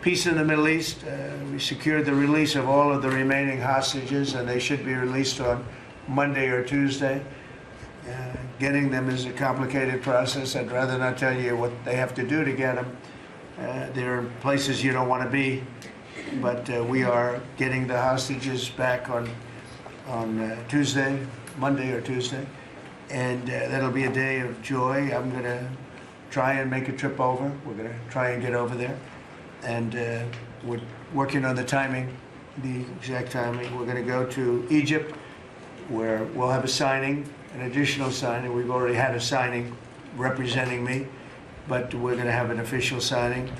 peace in the Middle East. We secured the release of all of the remaining hostages, and they should be released on Monday or Tuesday. Getting them is a complicated process. I'd rather not tell you what they have to do to get them. There are places you don't want to be, but we are getting the hostages back on Tuesday, Monday or Tuesday, and that'll be a day of joy. I'm going to try and make a trip over. We're going to try and get over there, and we're working on the timing, the exact timing. We're going to go to Egypt, where we'll have a signing, an additional signing. We've already had a signing representing me, but we're going to have an official signing.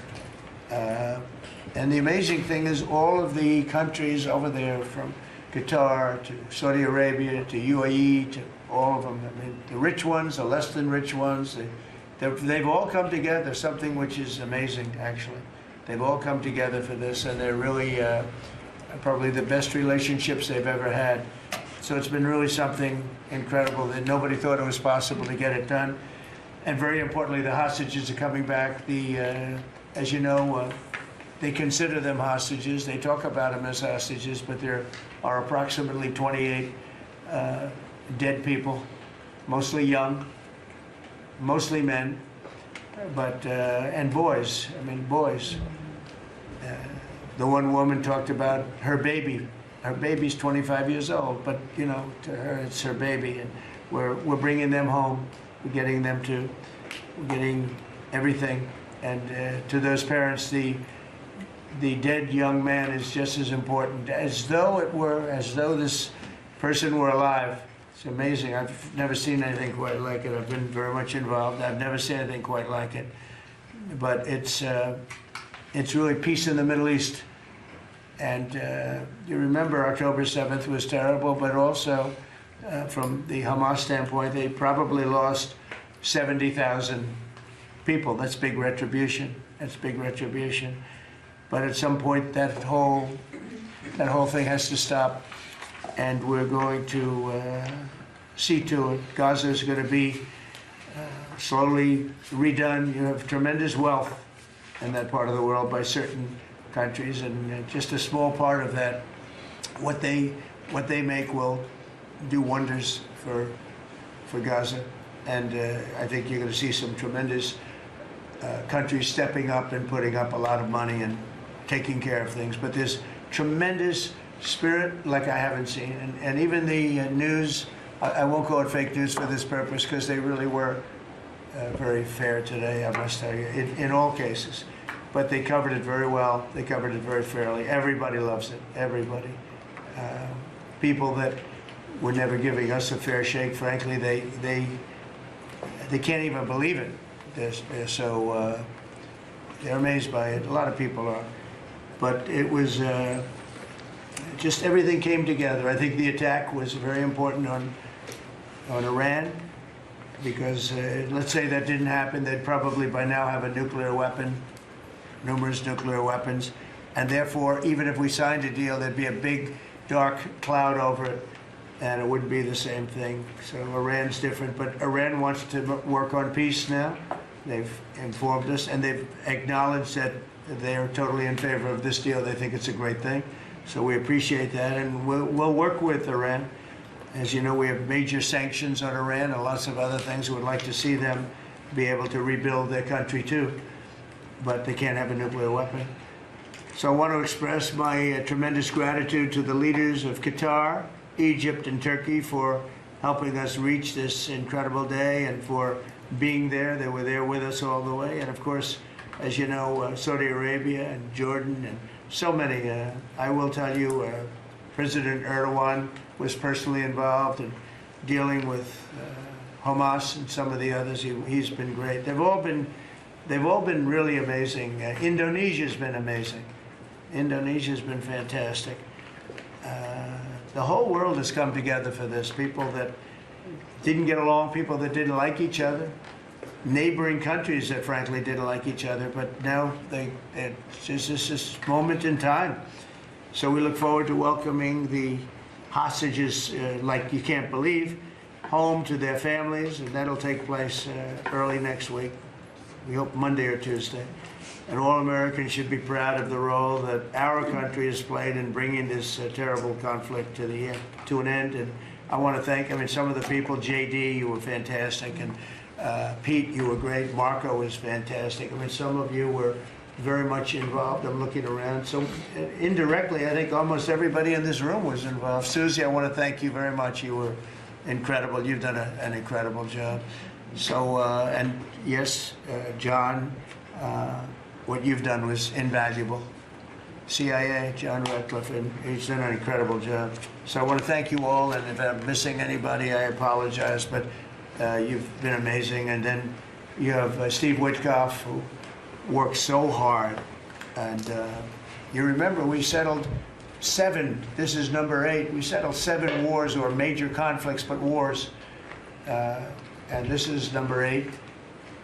And the amazing thing is all of the countries over there, from Qatar to Saudi Arabia to UAE to all of them, I mean, the rich ones, the less than rich ones, they've all come together, something which is amazing, actually. They've all come together for this, and they're really probably the best relationships they've ever had. So it's been really something incredible that nobody thought it was possible to get it done. And very importantly, the hostages are coming back. As you know, they consider them hostages. They talk about them as hostages, but there are approximately 28 dead people, mostly young, mostly men, but and boys. I mean, boys. The one woman talked about her baby. Her baby's 25 years old, but you know, to her it's her baby, and we're bringing them home. We're getting everything, and to those parents, the dead young man is just as important, as though this person were alive. It's amazing. I've never seen anything quite like it. I've been very much involved. I've never seen anything quite like it. But it's really peace in the Middle East. And you remember October 7th was terrible, but also from the Hamas standpoint, they probably lost 70,000 people. That's big retribution. That's big retribution. But at some point, that whole thing has to stop, and we're going to see to it. Gaza is going to be slowly redone. You have tremendous wealth in that part of the world by certain countries, and just a small part of that, what they make will do wonders for Gaza. And I think you're going to see some tremendous countries stepping up and putting up a lot of money and taking care of things. But there's tremendous spirit like I haven't seen. And even the news, I won't call it fake news for this purpose, because they really were very fair today, I must tell you, in all cases. But they covered it very well. They covered it very fairly. Everybody loves it, everybody. People that were never giving us a fair shake, frankly, they can't even believe it. They're so, they're amazed by it. A lot of people are. But it was, just everything came together. I think the attack was very important on Iran, because let's say that didn't happen, they'd probably by now have a nuclear weapon, numerous nuclear weapons, and therefore, even if we signed a deal, there'd be a big dark cloud over it, and it wouldn't be the same thing. So Iran's different, but Iran wants to work on peace now. They've informed us, and they've acknowledged that they're totally in favor of this deal. They think it's a great thing. So we appreciate that, and we'll work with Iran. As you know, we have major sanctions on Iran and lots of other things. We would like to see them be able to rebuild their country too, but they can't have a nuclear weapon. So I want to express my tremendous gratitude to the leaders of Qatar, Egypt, and Turkey for helping us reach this incredible day and for being there. They were there with us all the way. And of course, as you know, Saudi Arabia and Jordan and so many. I will tell you, President Erdogan was personally involved in dealing with Hamas and some of the others. He's been great. They've all been really amazing. Indonesia's been amazing. Indonesia's been fantastic. The whole world has come together for this. People that didn't get along, people that didn't like each other, neighboring countries that frankly didn't like each other, but now it's just this moment in time. So we look forward to welcoming the hostages, like you can't believe, home to their families, and that'll take place early next week. We hope Monday or Tuesday. and all Americans should be proud of the role that our country has played in bringing this terrible conflict to an end. And I want to thank, some of the people. JD, you were fantastic, and Pete, you were great. Marco was fantastic. Some of you were very much involved. I'm looking around. So indirectly, I think almost everybody in this room was involved. Susie, I want to thank you very much. You were incredible. You've done an incredible job. So, and yes, John, what you've done was invaluable. CIA, John Ratcliffe, and he's done an incredible job. So I want to thank you all, and if I'm missing anybody, I apologize, but you've been amazing. And then you have Steve Witkoff, who worked so hard. And you remember we settled 7, this is number 8, we settled 7 wars, or major conflicts, but wars. And this is number 8.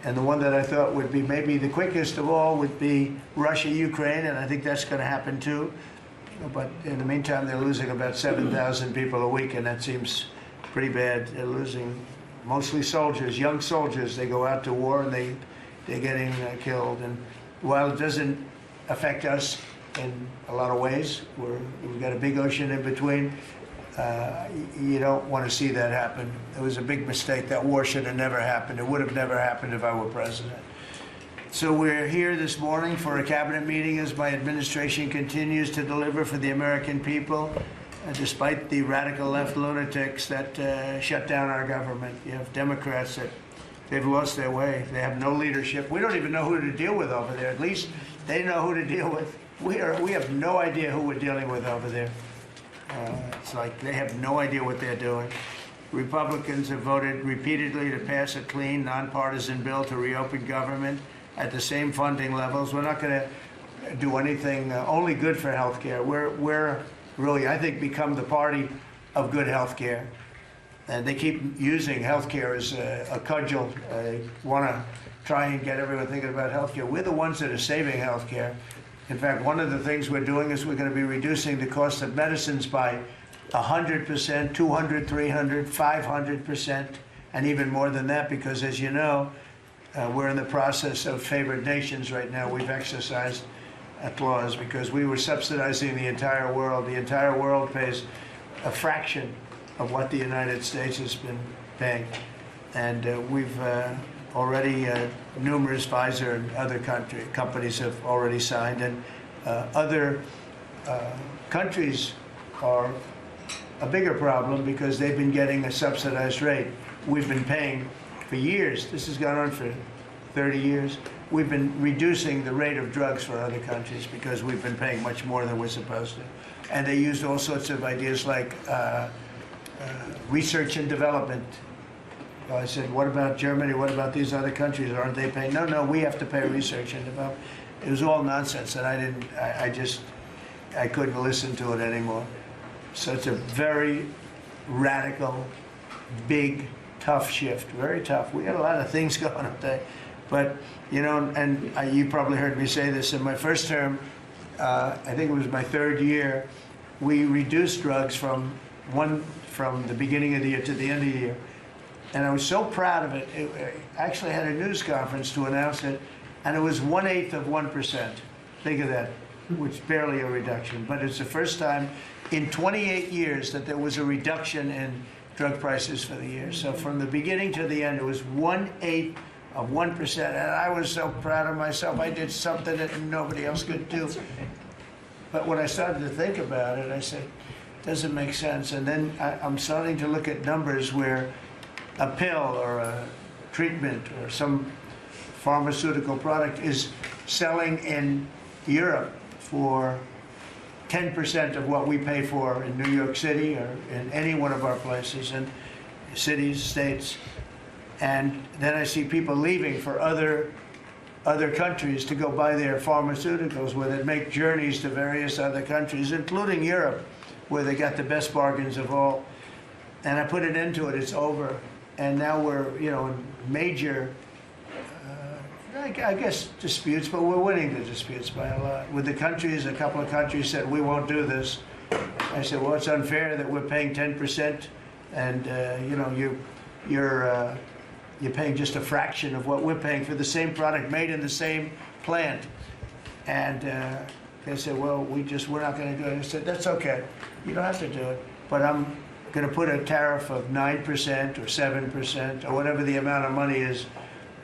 And the one that I thought would be maybe the quickest of all would be Russia-Ukraine, and I think that's going to happen too. But in the meantime, they're losing about 7,000 people a week, and that seems pretty bad. They're losing mostly soldiers, young soldiers. They go out to war, and they're getting killed. And while it doesn't affect us in a lot of ways, we've got a big ocean in between, you don't want to see that happen. It was a big mistake. That war should have never happened. It would have never happened if I were president. So we're here this morning for a cabinet meeting as my administration continues to deliver for the American people, despite the radical left lunatics that shut down our government. You have Democrats that they've lost their way. They have no leadership. We don't even know who to deal with over there. At least they know who to deal with. We have no idea who we're dealing with over there. It's like they have no idea what they're doing. Republicans have voted repeatedly to pass a clean, nonpartisan bill to reopen government at the same funding levels. We're not going to do anything only good for health care. We're really, I think, become the party of good health care. And they keep using health care as a cudgel. They want to try and get everyone thinking about health care. We're the ones that are saving health care. In fact, one of the things we're doing is we're going to be reducing the cost of medicines by 100%, 200, 300, 500%, and even more than that, because as you know, we're in the process of favored nations right now. We've exercised a clause because we were subsidizing the entire world. The entire world pays a fraction of what the United States has been paying. And we've already, numerous Pfizer and other companies have already signed, and other countries are a bigger problem because they've been getting a subsidized rate. We've been paying for years. This has gone on for 30 years. We've been reducing the rate of drugs for other countries because we've been paying much more than we're supposed to. And they used all sorts of ideas like research and development. I said, what about Germany? What about these other countries? Aren't they paying? No, we have to pay research and development. It was all nonsense, and I couldn't listen to it anymore. So it's a very radical, big, tough shift, very tough. We got a lot of things going on there. But, you know, and you probably heard me say this in my first term, I think it was my 3rd year, we reduced drugs from the beginning of the year to the end of the year. And I was so proud of it. I actually had a news conference to announce it, and it was 1/8 of 1%. Think of that, which is barely a reduction. But it's the first time in 28 years that there was a reduction in drug prices for the year. So from the beginning to the end, it was 1/8 of 1%. And I was so proud of myself. I did something that nobody else could do. But when I started to think about it, I said, it doesn't make sense. And then I'm starting to look at numbers where a pill or a treatment or some pharmaceutical product is selling in Europe for 10% of what we pay for in New York City or in any one of our places, and cities, states. And then I see people leaving for other countries to go buy their pharmaceuticals, where they make journeys to various other countries, including Europe, where they got the best bargains of all. And I put an end to it. It's over. And now we're, you know, in major, I guess, disputes, but we're winning the disputes by a lot. With the countries, a couple of countries said, we won't do this. I said, well, it's unfair that we're paying 10%, and, you know, you're paying just a fraction of what we're paying for the same product made in the same plant. And they said, well, we're not going to do it. I said, that's okay. You don't have to do it. But I'm going to put a tariff of 9% or 7% or whatever the amount of money is.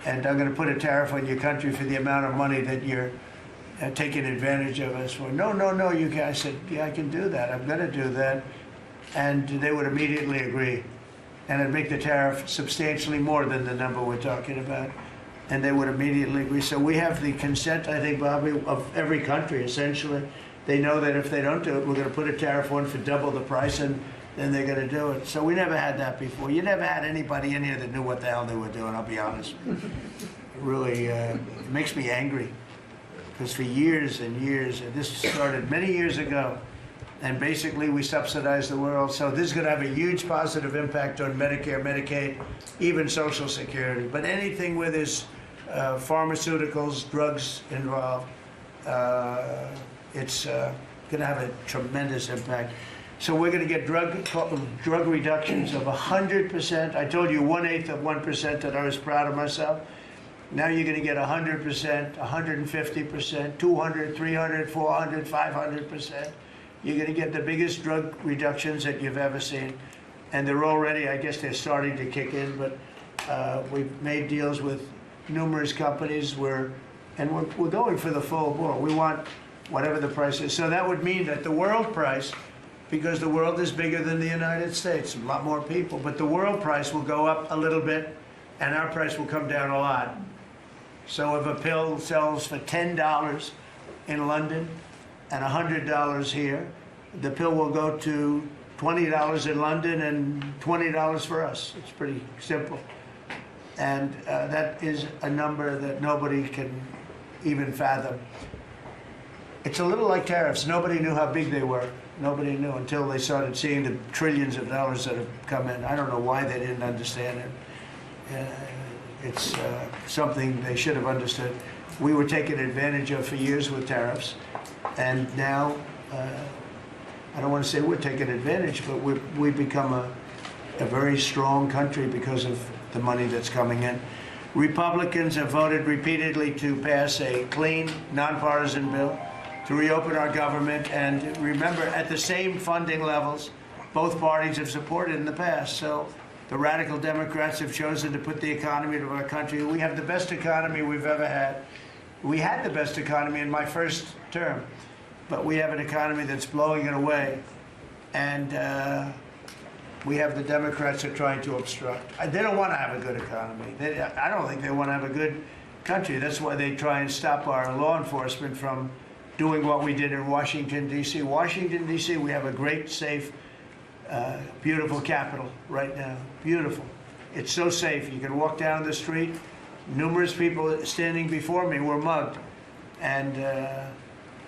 And I'm going to put a tariff on your country for the amount of money that you're taking advantage of us for. No, no, no, you can't. I said, yeah, I can do that. I'm going to do that. And they would immediately agree. And it'd make the tariff substantially more than the number we're talking about. And they would immediately agree. So we have the consent, I think, Bobby, of every country, essentially. They know that if they don't do it, we're going to put a tariff on for double the price, and then they're going to do it. So we never had that before. You never had anybody in here that knew what the hell they were doing, I'll be honest. It really it makes me angry. Because for years and years, and this started many years ago, and basically we subsidize the world. So this is going to have a huge positive impact on Medicare, Medicaid, even Social Security. But anything where there's pharmaceuticals, drugs involved, it's going to have a tremendous impact. So we're going to get drug reductions of 100%. I told you 1/8 of 1% that I was proud of myself. Now you're going to get 100%, 150%, 200, 300, 400, 500%. You're going to get the biggest drug reductions that you've ever seen. And they're already, I guess they're starting to kick in, but we've made deals with numerous companies and we're going for the full bore. We want whatever the price is. So that would mean that the world price, because the world is bigger than the United States, a lot more people, but the world price will go up a little bit and our price will come down a lot. So if a pill sells for $10 in London and $100 here, the pill will go to $20 in London and $20 for us. It's pretty simple. And that is a number that nobody can even fathom. It's a little like tariffs. Nobody knew how big they were. Nobody knew until they started seeing the trillions of dollars that have come in. I don't know why they didn't understand it. It's something they should have understood. We were taken advantage of for years with tariffs, and now, I don't want to say we're taking advantage, but we've become a very strong country because of the money that's coming in. Republicans have voted repeatedly to pass a clean, nonpartisan bill to reopen our government, and remember, at the same funding levels both parties have supported in the past. So the radical Democrats have chosen to put the economy of our country. We have the best economy we've ever had. We had the best economy in my first term, but we have an economy that's blowing it away, and we have the Democrats that are trying to obstruct. They don't want to have a good economy. I don't think they want to have a good country. That's why they try and stop our law enforcement from doing what we did in Washington, D.C. Washington, D.C., we have a great, safe, beautiful capital right now. Beautiful. It's so safe. You can walk down the street. Numerous people standing before me were mugged. And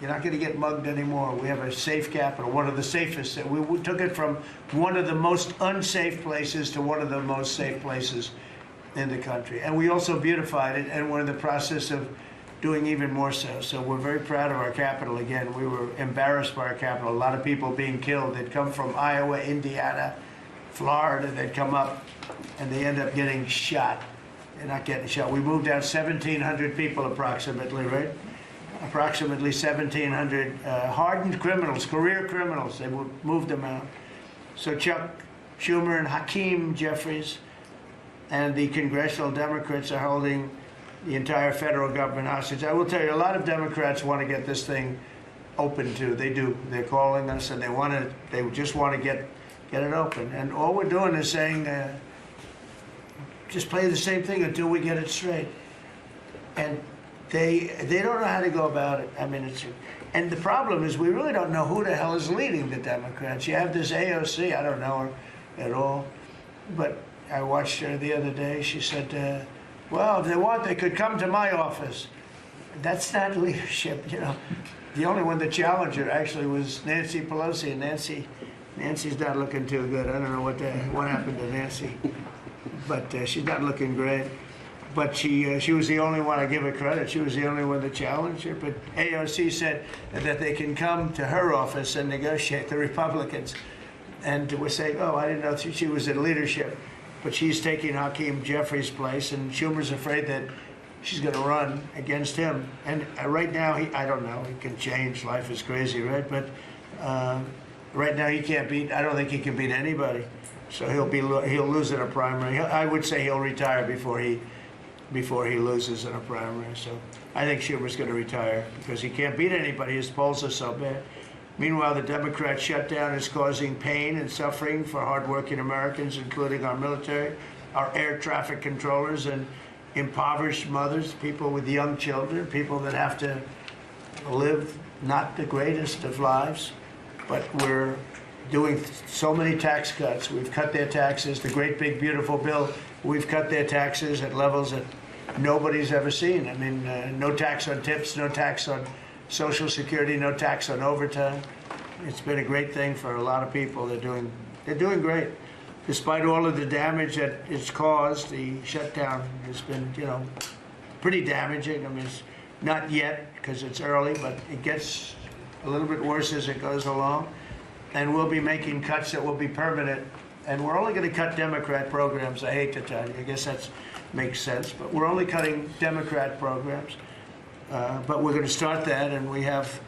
you're not going to get mugged anymore. We have a safe capital, one of the safest. We took it from one of the most unsafe places to one of the most safe places in the country. And we also beautified it, and we're in the process of doing even more so. So we're very proud of our capital. Again, we were embarrassed by our capital. A lot of people being killed. They'd come from Iowa, Indiana, Florida. They'd come up, and they end up getting shot. They're not getting shot. We moved out 1,700 people approximately, right? Approximately 1,700 hardened criminals, career criminals. They moved them out. So Chuck Schumer and Hakeem Jeffries and the congressional Democrats are holding the entire federal government hostage. I will tell you, a lot of Democrats want to get this thing open too. They do. They're calling us, and they just want to get it open. And all we're doing is saying, just play the same thing until we get it straight. And they don't know how to go about it. I mean, and the problem is we really don't know who the hell is leading the Democrats. You have this AOC. I don't know her at all, but I watched her the other day. She said, well, if they want, they could come to my office. That's not leadership, you know. The only one that challenged her actually was Nancy Pelosi, and Nancy's not looking too good. I don't know what happened to Nancy, but she's not looking great. But she was the only one, I give her credit, she was the only one that challenged her. But AOC said that they can come to her office and negotiate, the Republicans. And we're saying, oh, I didn't know she was in leadership. But she's taking Hakeem Jeffries' place, and Schumer's afraid that she's going to run against him. And right now, I don't know, he can change. Life is crazy, right? But right now, he can't beat. I don't think he can beat anybody. So he'll lose in a primary. I would say he'll retire before he loses in a primary. So I think Schumer's going to retire because he can't beat anybody. His polls are so bad. Meanwhile, the Democrat shutdown is causing pain and suffering for hardworking Americans, including our military, our air traffic controllers, and impoverished mothers, people with young children, people that have to live not the greatest of lives. But we're doing so many tax cuts. We've cut their taxes. The great big beautiful bill, we've cut their taxes at levels that nobody's ever seen. I mean, no tax on tips, no tax on Social Security, no tax on overtime. It's been a great thing for a lot of people. They're doing great. Despite all of the damage that it's caused, the shutdown has been, pretty damaging. I mean, it's not yet because it's early, but it gets a little bit worse as it goes along. And we'll be making cuts that will be permanent. And we're only going to cut Democrat programs. I hate to tell you. I guess that makes sense. But we're only cutting Democrat programs. But we're going to start that. And we have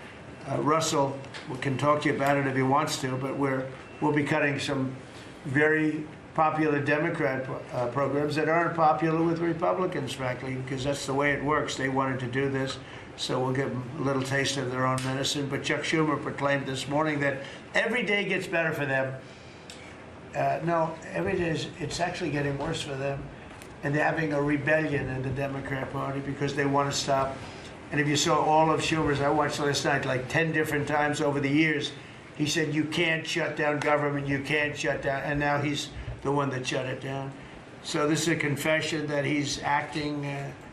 Russell, we can talk to you about it if he wants to, but we'll be cutting some very popular Democrat programs that aren't popular with Republicans, frankly, because that's the way it works. They wanted to do this. So we'll give them a little taste of their own medicine. But Chuck Schumer proclaimed this morning that every day gets better for them. No, every day it's actually getting worse for them. And they're having a rebellion in the Democrat Party because they want to stop. And if you saw all of Schumer's, I watched last night like 10 different times over the years, he said, you can't shut down government, you can't shut down. And now he's the one that shut it down. So this is a confession that he's acting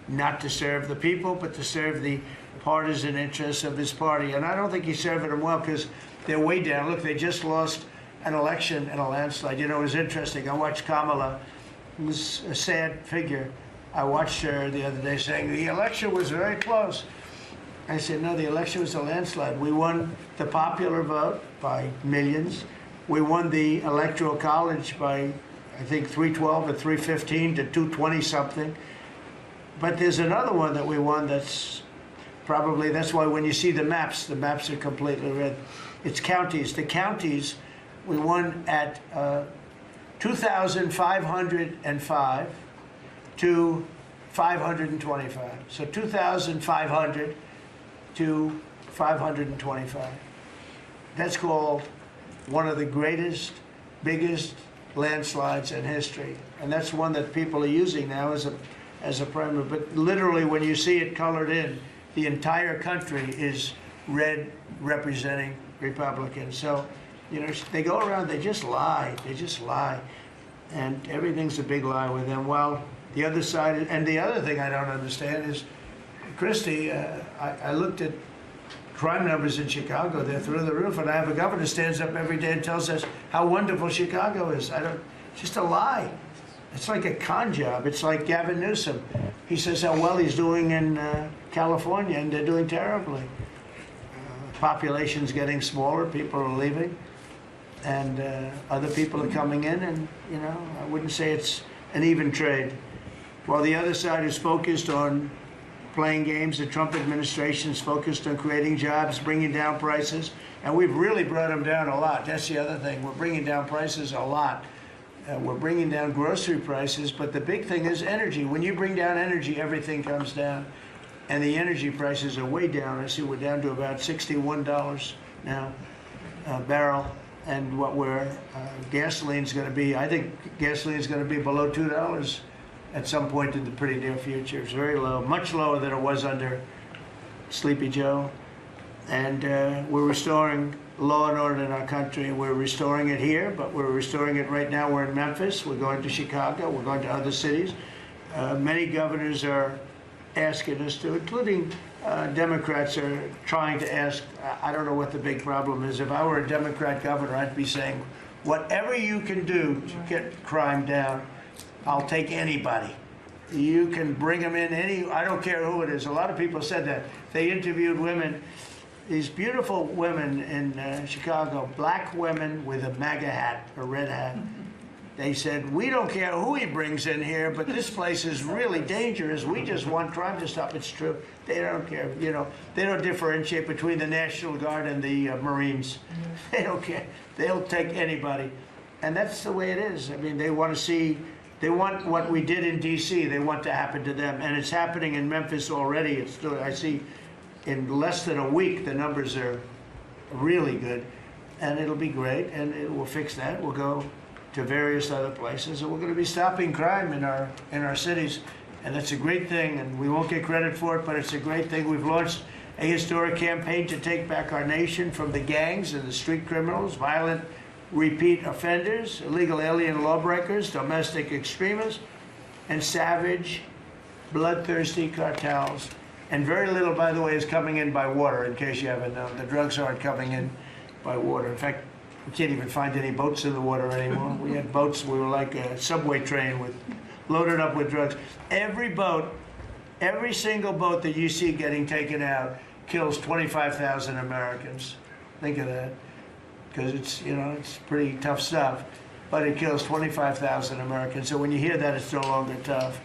not to serve the people, but to serve the partisan interests of his party. And I don't think he's serving them well because they're way down. Look, they just lost an election in a landslide. It was interesting. I watched Kamala. It was a sad figure. I watched her the other day saying the election was very close. I said, no, the election was a landslide. We won the popular vote by millions. We won the Electoral College by, I think, 312 or 315 to 220 something. But there's another one that we won that's why when you see the maps are completely red. It's counties. The counties, we won at 2,505 to 525. So 2,500 to 525. That's called one of the greatest, biggest landslides in history. And that's one that people are using now as a primary. But literally, when you see it colored in, the entire country is red representing Republicans. So, they go around, they just lie. They just lie. And everything's a big lie with them. Well, the other side, and the other thing I don't understand is, Christie, I looked at crime numbers in Chicago. They're through the roof. And I have a governor who stands up every day and tells us how wonderful Chicago is. It's just a lie. It's like a con job. It's like Gavin Newsom. He says how well he's doing in California, and they're doing terribly. Population's getting smaller. People are leaving. And other people are coming in. And, I wouldn't say it's an even trade. While the other side is focused on playing games, the Trump administration is focused on creating jobs, bringing down prices. And we've really brought them down a lot. That's the other thing. We're bringing down prices a lot. We're bringing down grocery prices, but the big thing is energy. When you bring down energy, everything comes down. And the energy prices are way down. I see we're down to about $61 now a barrel. And what gasoline's going to be, I think gasoline's going to be below $2 at some point in the pretty near future. It's very low, much lower than it was under Sleepy Joe. And we're restoring law and order in our country. We're restoring it here, but we're restoring it right now. We're in Memphis. We're going to Chicago. We're going to other cities. Many governors are asking us to, including Democrats are trying to ask. I don't know what the big problem is. If I were a Democrat governor, I'd be saying, whatever you can do to get crime down, I'll take anybody. You can bring them in I don't care who it is. A lot of people said that. They interviewed women, these beautiful women in Chicago, black women with a MAGA hat, a red hat. They said, we don't care who he brings in here, but this place is really dangerous. We just want crime to stop. It's true. They don't care. You know, they don't differentiate between the National Guard and the Marines. They don't care. They'll take anybody. And that's the way it is. I mean, they want to see, they want what we did in D.C., they want to happen to them. And it's happening in Memphis already. It's still, I see in less than a week, the numbers are really good. And it'll be great, and we'll fix that. We'll go to various other places, and we're going to be stopping crime in our cities, and that's a great thing. And we won't get credit for it, but it's a great thing. We've launched a historic campaign to take back our nation from the gangs and the street criminals, violent repeat offenders, illegal alien lawbreakers, domestic extremists, and savage, bloodthirsty cartels. And very little, by the way, is coming in by water. In case you haven't known, the drugs aren't coming in by water. In fact, we can't even find any boats in the water anymore. We had boats, we were like a subway train loaded up with drugs. Every boat, every single boat that you see getting taken out kills 25,000 Americans. Think of that. Because it's, you know, it's pretty tough stuff. But it kills 25,000 Americans. So when you hear that, it's no longer tough.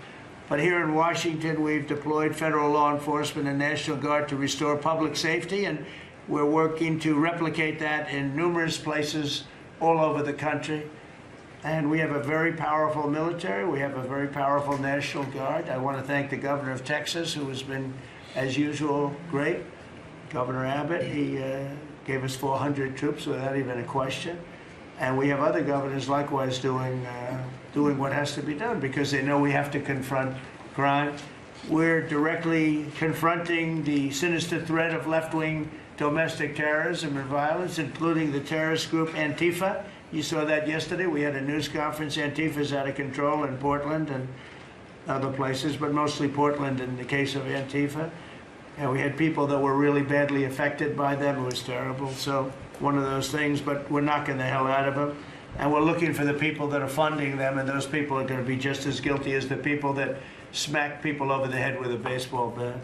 But here in Washington, we've deployed federal law enforcement and National Guard to restore public safety, and we're working to replicate that in numerous places all over the country. And we have a very powerful military. We have a very powerful National Guard. I want to thank the governor of Texas, who has been, as usual, great. Governor Abbott, he gave us 400 troops without even a question. And we have other governors likewise doing what has to be done, because they know we have to confront crime. We're directly confronting the sinister threat of left-wing domestic terrorism and violence, including the terrorist group Antifa. You saw that yesterday. We had a news conference. Antifa's out of control in Portland and other places, but mostly Portland in the case of Antifa. And we had people that were really badly affected by them. It was terrible. So one of those things, but we're knocking the hell out of them. And we're looking for the people that are funding them, and those people are going to be just as guilty as the people that smack people over the head with a baseball bat.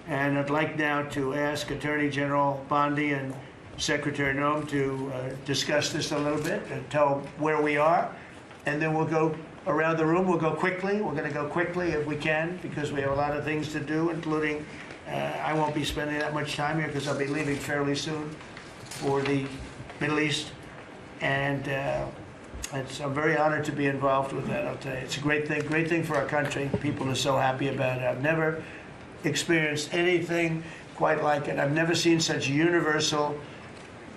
And I'd like now to ask Attorney General Bondi and Secretary Noem to discuss this a little bit and tell where we are. And then we'll go around the room. We'll go quickly. We're going to go quickly if we can, because we have a lot of things to do, including I won't be spending that much time here because I'll be leaving fairly soon for the Middle East. And I'm very honored to be involved with that, I'll tell you. It's a great thing for our country. People are so happy about it. I've never experienced anything quite like it. I've never seen such universal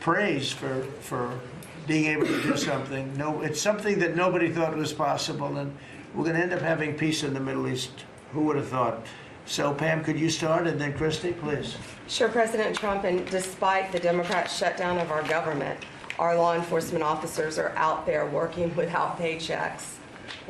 praise for being able to do something. No, it's something that nobody thought was possible, and we're going to end up having peace in the Middle East. Who would have thought? So, Pam, could you start, and then Christy, please. Sure, President Trump, and despite the Democrat shutdown of our government, our law enforcement officers are out there working without paychecks,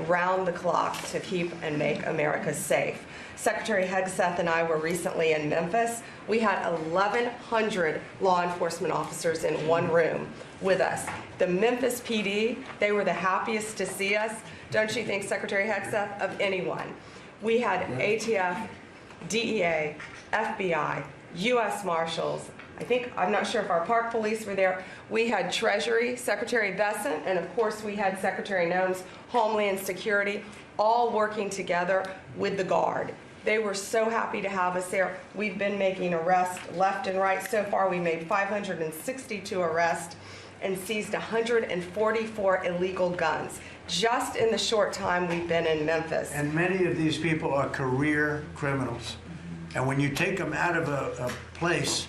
round the clock, to keep and make America safe. Secretary Hegseth and I were recently in Memphis. We had 1,100 law enforcement officers in one room with us. The Memphis PD, they were the happiest to see us, don't you think, Secretary Hegseth, of anyone. We had ATF, DEA, FBI, U.S. Marshals. I'm not sure if our park police were there. We had Treasury, Secretary Bessent, and of course we had Secretary Noem's Homeland Security, all working together with the Guard. They were so happy to have us there. We've been making arrests left and right. So far, we made 562 arrests and seized 144 illegal guns, just in the short time we've been in Memphis. And many of these people are career criminals. And when you take them out of a place,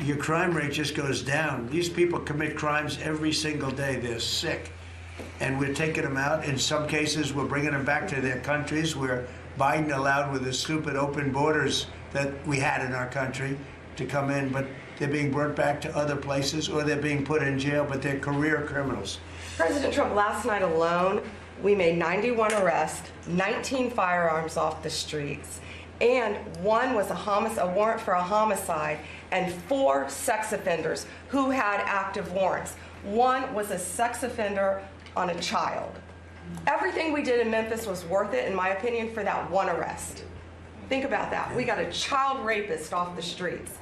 your crime rate just goes down. These people commit crimes every single day. They're sick. And we're taking them out. In some cases, we're bringing them back to their countries where Biden allowed, with the stupid open borders that we had in our country, to come in. But they're being brought back to other places, or they're being put in jail, but they're career criminals. President Trump, last night alone, we made 91 arrests, 19 firearms off the streets, and one was a warrant for a homicide, and 4 sex offenders who had active warrants. One was a sex offender on a child. Everything we did in Memphis was worth it, in my opinion, for that one arrest. Think about that. We got a child rapist off the streets.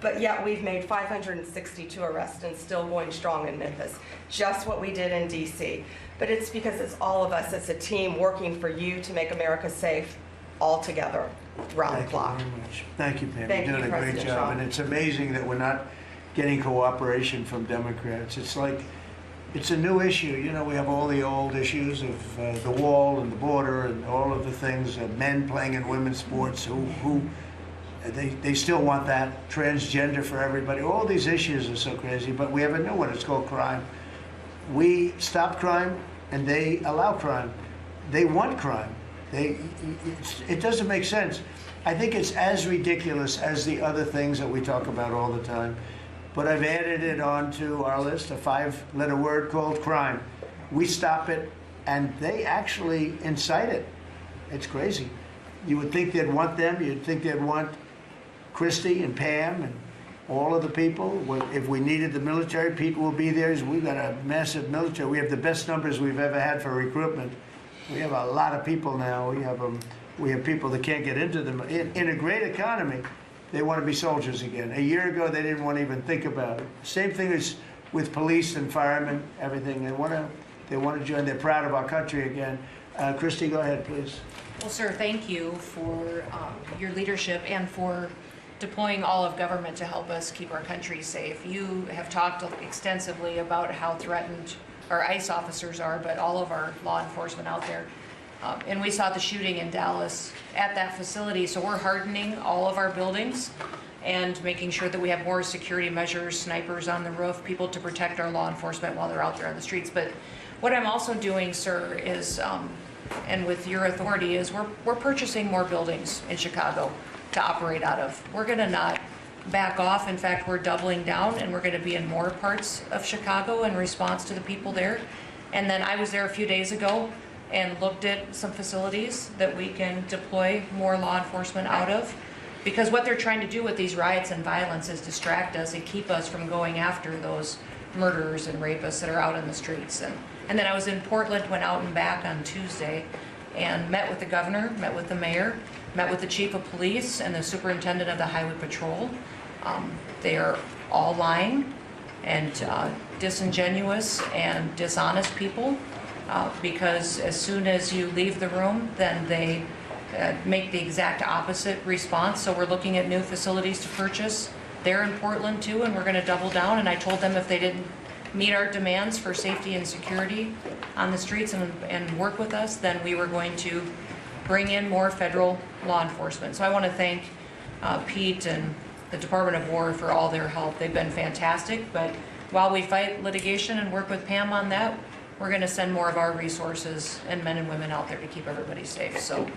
But yet we've made 562 arrests and still going strong in Memphis. Just what we did in DC. But it's because it's all of us as a team working for you to make America safe all together, round the clock. Thank you very much. Thank you, Pam. Thank You're doing you, a great President job. Trump. And it's amazing that we're not getting cooperation from Democrats. It's like, it's a new issue. You know, we have all the old issues of the wall and the border and all of the things, men playing in women's sports who they still want that, transgender for everybody. All these issues are so crazy, but we have a new one. It's called crime. We stop crime and they allow crime. They want crime. It doesn't make sense. I think it's as ridiculous as the other things that we talk about all the time. But I've added it onto our list, a 5-letter word called crime. We stop it, and they actually incite it. It's crazy. You would think they'd want them. You'd think they'd want Christy and Pam and all of the people. If we needed the military, Pete will be there. We've got a massive military. We have the best numbers we've ever had for recruitment. We have a lot of people now. We have people that can't get into them. In a great economy, they want to be soldiers again. A year ago, they didn't want to even think about it. Same thing as with police and firemen, everything. They want to join. They're proud of our country again. Christy, go ahead, please. Well, sir, thank you for your leadership and for deploying all of government to help us keep our country safe. You have talked extensively about how threatened our ICE officers are, but all of our law enforcement out there. And we saw the shooting in Dallas at that facility, so we're hardening all of our buildings and making sure that we have more security measures, snipers on the roof, people to protect our law enforcement while they're out there on the streets. But what I'm also doing, sir, is, and with your authority, is we're purchasing more buildings in Chicago to operate out of. We're gonna not back off. In fact, we're doubling down, and we're gonna be in more parts of Chicago in response to the people there. And then I was there a few days ago and looked at some facilities that we can deploy more law enforcement out of. Because what they're trying to do with these riots and violence is distract us and keep us from going after those murderers and rapists that are out in the streets. And then I was in Portland, went out and back on Tuesday, and met with the governor, met with the mayor, met with the chief of police and the superintendent of the highway patrol. They are all lying and disingenuous and dishonest people, because as soon as you leave the room, then they make the exact opposite response. So we're looking at new facilities to purchase. They're in Portland too, and we're gonna double down. And I told them if they didn't meet our demands for safety and security on the streets and work with us, then we were going to bring in more federal law enforcement. So I want to thank Pete and the Department of War for all their help. They've been fantastic, but while we fight litigation and work with Pam on that, we're going to send more of our resources and men and women out there to keep everybody safe. So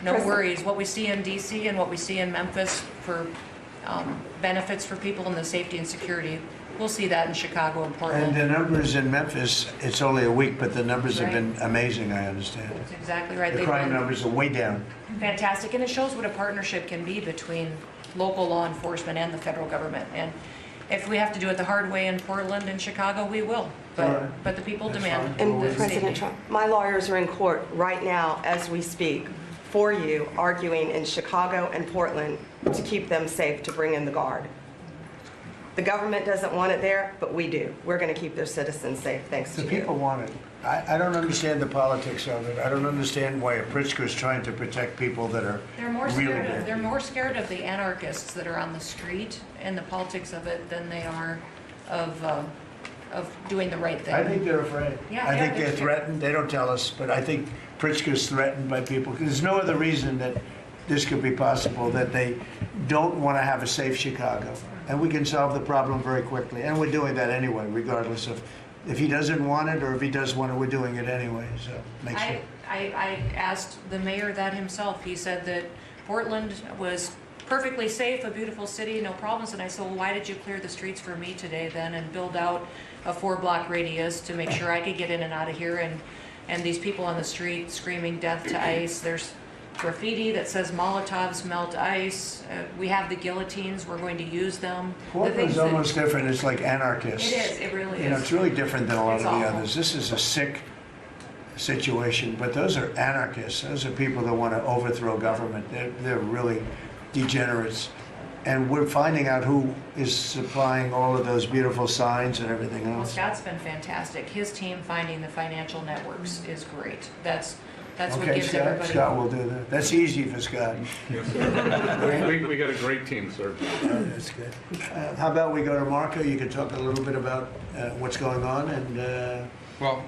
no worries. What we see in DC and what we see in Memphis for benefits for people in the safety and security, we'll see that in Chicago and Portland. And the numbers in Memphis, it's only a week, but the numbers have been amazing, I understand. That's exactly right. The crime numbers are way down. Fantastic, and it shows what a partnership can be between local law enforcement and the federal government. And if we have to do it the hard way in Portland and Chicago, we will. But the people demand And the President safety. Trump, my lawyers are in court right now as we speak for you, arguing in Chicago and Portland to keep them safe, to bring in the Guard. The government doesn't want it there, but we do. We're going to keep their citizens safe, thanks to The you. people want it. I don't understand the politics of it. I don't understand why Pritzker is trying to protect people that are They're more really scared bad. they're more scared of the anarchists that are on the street and the politics of it than they are of doing the right thing. I think they're afraid. Yeah, I yeah, think they're they're scared. threatened. They don't tell us, but I think Pritzker's threatened by people. There's no other reason that this could be possible, that they don't want to have a safe Chicago. And we can solve the problem very quickly. And we're doing that anyway, regardless of if he doesn't want it or if he does want it, we're doing it anyway. So make sure. I asked the mayor that himself. He said that Portland was perfectly safe, a beautiful city, no problems. And I said, well, why did you clear the streets for me today then and build out a 4-block radius to make sure I could get in and out of here? And these people on the street screaming death to ICE. There's graffiti that says Molotovs melt ice. We have the guillotines. We're going to use them. Portland's almost different. It's like anarchists. It is. It really You know, is. it's really different than a lot It's of the awful. others. This is a sick situation, but those are anarchists. Those are people that want to overthrow government. They're really degenerates. And we're finding out who is supplying all of those beautiful signs and everything Well, else. Scott's been fantastic. His team finding the financial networks is great. That's what Okay, gives everybody. Scott will do that. That's easy for Scott. We got a great team, sir. That's good. How about we go to Marco? You can talk a little bit about what's going on, and Well,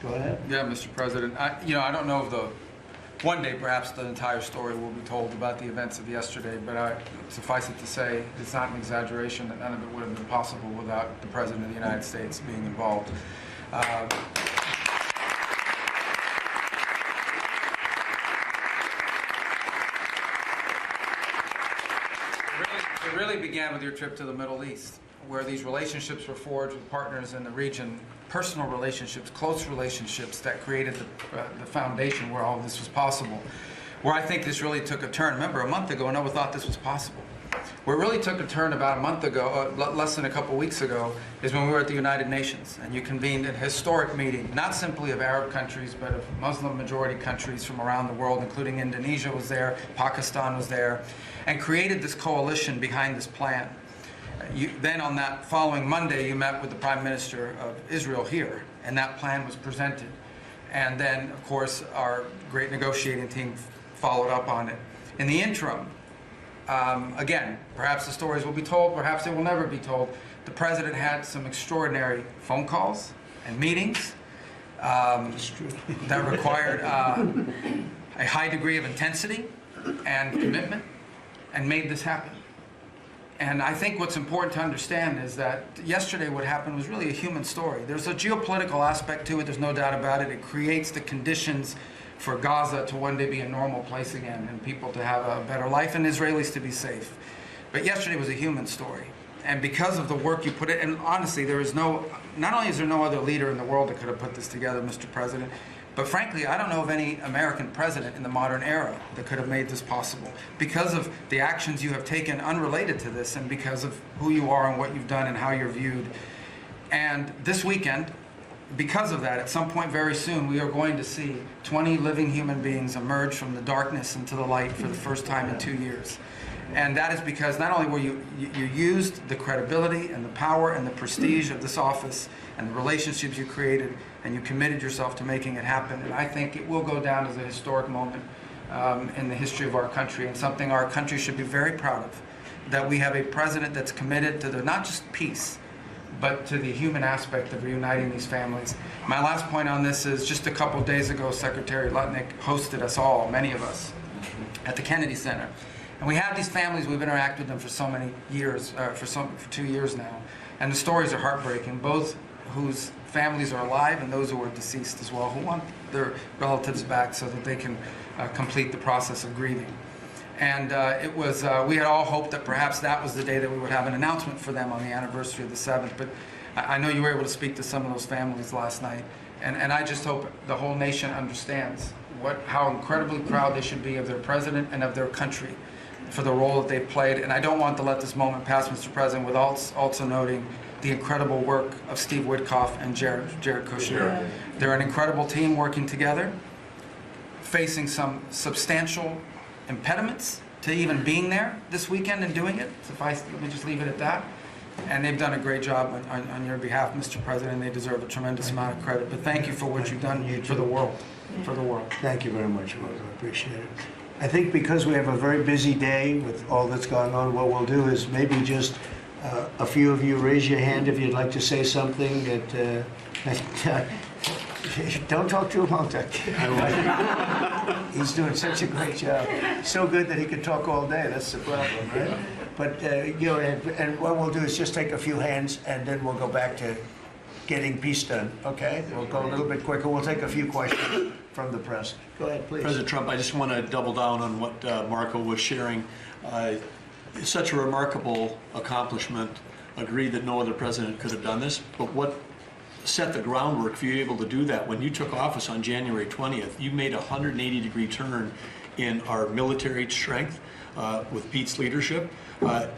go ahead. yeah, Mr. President, I don't know if one day perhaps the entire story will be told about the events of yesterday, but suffice it to say, it's not an exaggeration that none of it would have been possible without the President of the United States being involved. It really began with your trip to the Middle East, where these relationships were forged with partners in the region, personal relationships, close relationships that created the foundation where all of this was possible. Where I think this really took a turn. Remember, a month ago, no one thought this was possible. Where it really took a turn about a month ago, less than a couple weeks ago, is when we were at the United Nations, and you convened a historic meeting, not simply of Arab countries, but of Muslim-majority countries from around the world, including Indonesia was there, Pakistan was there, and created this coalition behind this plan. Then on that following Monday, you met with the Prime Minister of Israel here, and that plan was presented. And then, of course, our great negotiating team followed up on it. In the interim, again, perhaps the stories will be told, perhaps they will never be told. The President had some extraordinary phone calls and meetings that required a high degree of intensity and commitment, and made this happen. And I think what's important to understand is that yesterday what happened was really a human story. There's a geopolitical aspect to it, there's no doubt about it. It creates the conditions for Gaza to one day be a normal place again, and people to have a better life, and Israelis to be safe. But yesterday was a human story. And because of the work you put in, and honestly, not only is there no other leader in the world that could have put this together, Mr. President, but frankly, I don't know of any American president in the modern era that could have made this possible. Because of the actions you have taken unrelated to this, and because of who you are and what you've done and how you're viewed. And this weekend, because of that, at some point very soon, we are going to see 20 living human beings emerge from the darkness into the light for the first time in 2 years. And that is because not only were you used the credibility and the power and the prestige of this office and the relationships you created, and you committed yourself to making it happen. And I think it will go down as a historic moment in the history of our country, and something our country should be very proud of, that we have a president that's committed to not just peace, but to the human aspect of reuniting these families. My last point on this is just a couple days ago, Secretary Lutnick hosted us all, many of us, at the Kennedy Center. And we have these families, we've interacted with them for so many years, for 2 years now. And the stories are heartbreaking, both whose families are alive and those who are deceased as well, who want their relatives back so that they can complete the process of grieving. And we had all hoped that perhaps that was the day that we would have an announcement for them on the anniversary of the 7th. But I know you were able to speak to some of those families last night. And I just hope the whole nation understands how incredibly proud they should be of their president and of their country for the role that they've played. And I don't want to let this moment pass, Mr. President, without also noting the incredible work of Steve Witkoff and Jared Kushner. They're an incredible team working together, facing some substantial impediments to even being there this weekend and doing it. Let me just leave it at that. And they've done a great job on your behalf, Mr. President. They deserve a tremendous amount of credit. But thank you for what you've done for the world. For the world. Thank you very much, Marco. I appreciate it. I think because we have a very busy day with all that's going on, what we'll do is maybe just a few of you raise your hand if you'd like to say something that don't talk to him, I'll talk to you. He's doing such a great job. So good that he could talk all day. That's the problem, right? But, and what we'll do is just take a few hands, and then we'll go back to getting peace done, okay? We'll go a little bit quicker. We'll take a few questions from the press. Go ahead, please. President Trump, I just want to double down on what Marco was sharing. It's such a remarkable accomplishment. Agree that no other president could have done this, but what set the groundwork for you able to do that? When you took office on January 20th, you made a 180-degree turn in our military strength with Pete's leadership.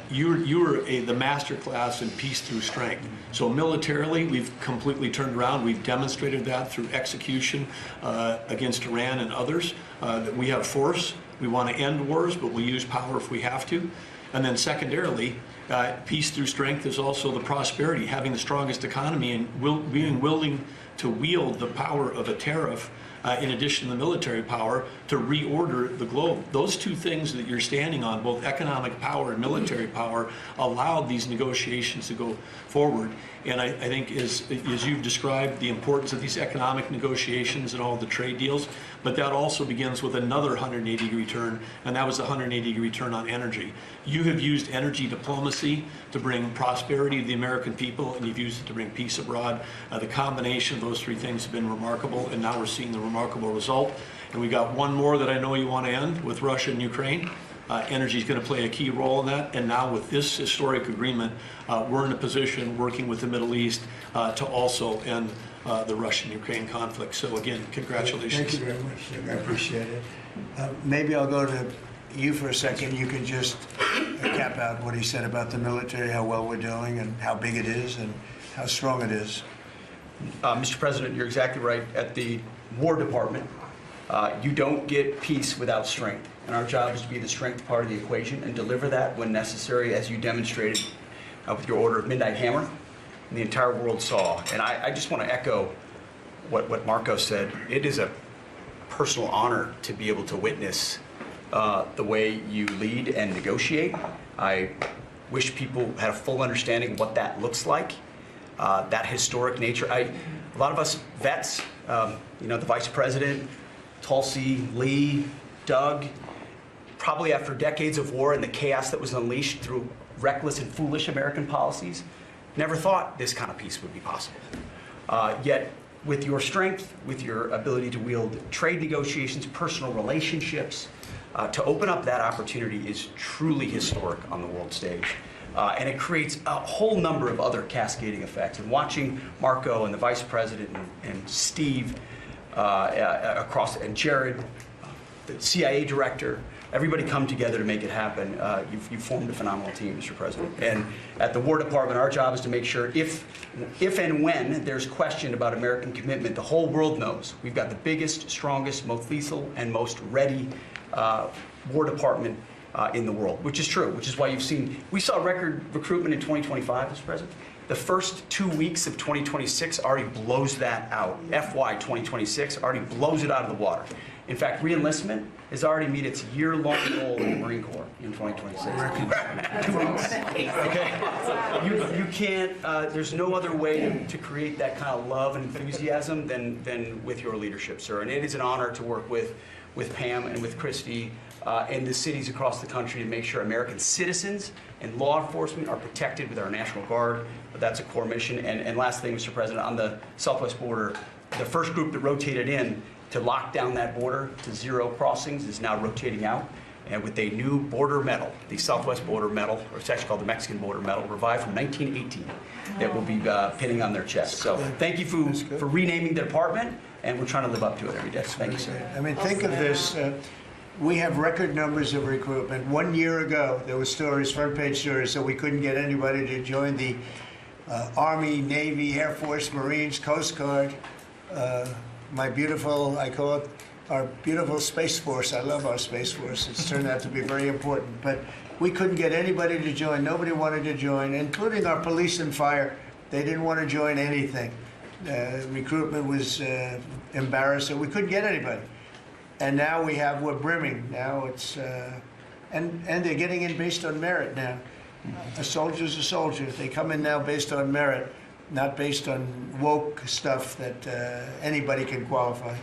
You were the master class in peace through strength. So militarily, we've completely turned around. We've demonstrated that through execution against Iran and others, that we have force. We want to end wars, but we'll use power if we have to. And then secondarily, peace through strength is also the prosperity, having the strongest economy and being willing to wield the power of a tariff in addition to the military power to reorder the globe. Those two things that you're standing on, both economic power and military power, allowed these negotiations to go forward. And I think as you've described, the importance of these economic negotiations and all the trade deals, but that also begins with another 180-degree turn, and that was the 180-degree turn on energy. You have used energy diplomacy to bring prosperity to the American people, and you've used it to bring peace abroad. The combination of those three things have been remarkable, and now we're seeing the remarkable result. And we got one more that I know you want to end with Russia and Ukraine. Energy is going to play a key role in that. And now with this historic agreement, we're in a position working with the Middle East to also end the Russian-Ukraine conflict. So again, congratulations. Thank you very much, Jim. I appreciate it. Maybe I'll go to you for a second. You can just cap out what he said about the military, how well we're doing, and how big it is, and how strong it is. Mr. President, you're exactly right. At the War Department, you don't get peace without strength. And our job is to be the strength part of the equation and deliver that when necessary, as you demonstrated with your Order of Midnight Hammer, and the entire world saw. And I just want to echo what Marco said. It is a personal honor to be able to witness the way you lead and negotiate. I wish people had a full understanding of what that looks like, that historic nature. A lot of us vets, the Vice President, Tulsi, Lee, Doug, probably after decades of war and the chaos that was unleashed through reckless and foolish American policies, never thought this kind of peace would be possible. Yet, with your strength, with your ability to wield trade negotiations, personal relationships, to open up that opportunity is truly historic on the world stage. And it creates a whole number of other cascading effects. And watching Marco and the Vice President and Steve and Jared, the CIA director, everybody come together to make it happen. You've formed a phenomenal team, Mr. President. And at the War Department, our job is to make sure if and when there's question about American commitment, the whole world knows we've got the biggest, strongest, most lethal, and most ready War Department in the world, which is true, which is why we saw record recruitment in 2025, Mr. President. The first 2 weeks of 2026 already blows that out. FY 2026 already blows it out of the water. In fact, re-enlistment has already met its year-long goal in the Marine Corps in 2026. 2 weeks. Okay. You can't. There's no other way to create that kind of love and enthusiasm than with your leadership, sir. And it is an honor to work with Pam and with Christy and the cities across the country to make sure American citizens and law enforcement are protected with our National Guard. That's a core mission. And last thing, Mr. President, on the southwest border, the first group that rotated in to lock down that border to 0 crossings is now rotating out, and with a new border medal, the Southwest Border Medal, or it's actually called the Mexican Border Medal, revived from 1918, that will be pinning on their chest. So thank you for renaming the department, and we're trying to live up to it every day. Thank you, sir. I mean, think of this. We have record numbers of recruitment. 1 year ago, there were stories, front-page stories, that we couldn't get anybody to join the Army, Navy, Air Force, Marines, Coast Guard. I call it our beautiful Space Force. I love our Space Force. It's turned out to be very important. But we couldn't get anybody to join. Nobody wanted to join, including our police and fire. They didn't want to join anything. Recruitment was embarrassing. We couldn't get anybody. And now we're brimming. Now it's, and they're getting in based on merit now. A soldier's a soldier. They come in now based on merit, not based on woke stuff that anybody can qualify.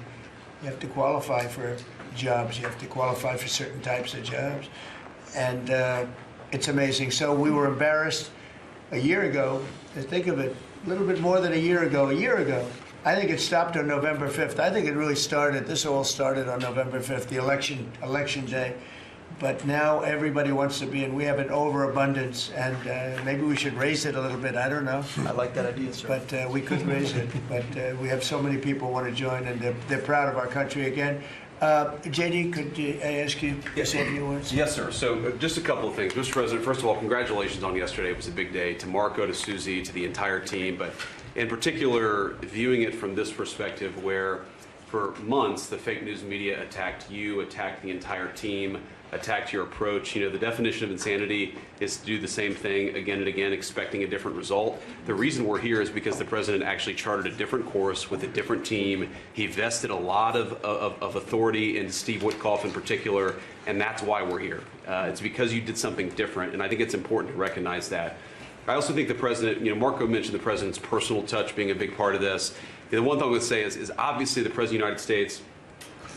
You have to qualify for jobs. You have to qualify for certain types of jobs. And it's amazing. So we were embarrassed a year ago. Think of it, a little bit more than a year ago. I think it stopped on November 5th. I think it really started, this all started on November 5th, the election day. But now everybody wants to be in. We have an overabundance, and maybe we should raise it a little bit. I don't know. I like that idea, sir. But we could raise it. But we have so many people want to join, and they're proud of our country again. JD, could I ask you to say a few words? Yes, sir. So just a couple of things. Mr. President, first of all, congratulations on yesterday. It was a big day. To Marco, to Susie, to the entire team. But in particular, viewing it from this perspective where for months the fake news media attacked you, attacked the entire team, attacked your approach. You know, the definition of insanity is to do the same thing again and again, expecting a different result. The reason we're here is because the president actually charted a different course with a different team. He vested a lot of authority in Steve Witkoff in particular, and that's why we're here. It's because you did something different, and I think it's important to recognize that. I also think the president, you know, Marco mentioned the president's personal touch being a big part of this. The one thing I would say is obviously the president of the United States,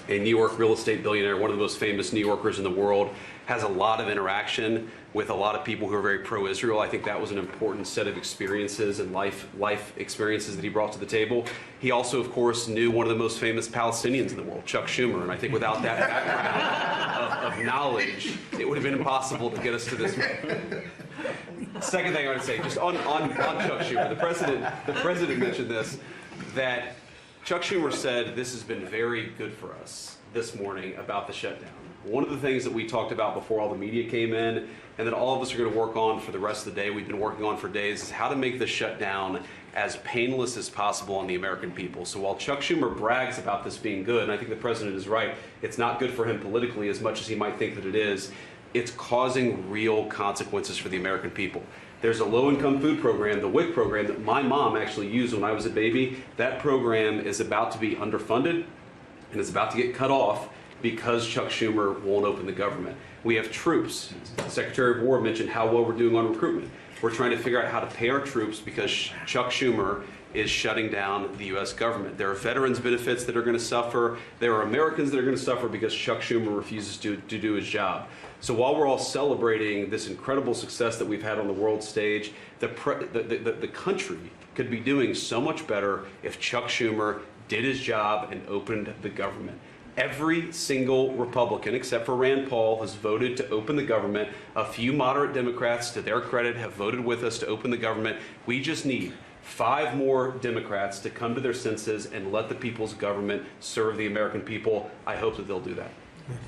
a New York real estate billionaire, one of the most famous New Yorkers in the world, has a lot of interaction with a lot of people who are very pro-Israel. I think that was an important set of experiences and life experiences that he brought to the table. He also, of course, knew one of the most famous Palestinians in the world, Chuck Schumer, and I think without that background of knowledge, it would have been impossible to get us to this. Second thing I would say, just on Chuck Schumer, the president mentioned this, that Chuck Schumer said this has been very good for us this morning about the shutdown. One of the things that we talked about before all the media came in, and that all of us are going to work on for the rest of the day, we've been working on for days, is how to make the shutdown as painless as possible on the American people. So while Chuck Schumer brags about this being good, and I think the president is right, it's not good for him politically as much as he might think that it is, it's causing real consequences for the American people. There's a low-income food program, the WIC program, that my mom actually used when I was a baby. That program is about to be underfunded, and it's about to get cut off because Chuck Schumer won't open the government. We have troops. The Secretary of War mentioned how well we're doing on recruitment. We're trying to figure out how to pay our troops because Chuck Schumer is shutting down the U.S. government. There are veterans benefits that are going to suffer. There are Americans that are going to suffer because Chuck Schumer refuses to do his job. So while we're all celebrating this incredible success that we've had on the world stage, the country could be doing so much better if Chuck Schumer did his job and opened the government. Every single Republican, except for Rand Paul, has voted to open the government. A few moderate Democrats, to their credit, have voted with us to open the government. We just need 5 more Democrats to come to their senses and let the people's government serve the American people. I hope that they'll do that.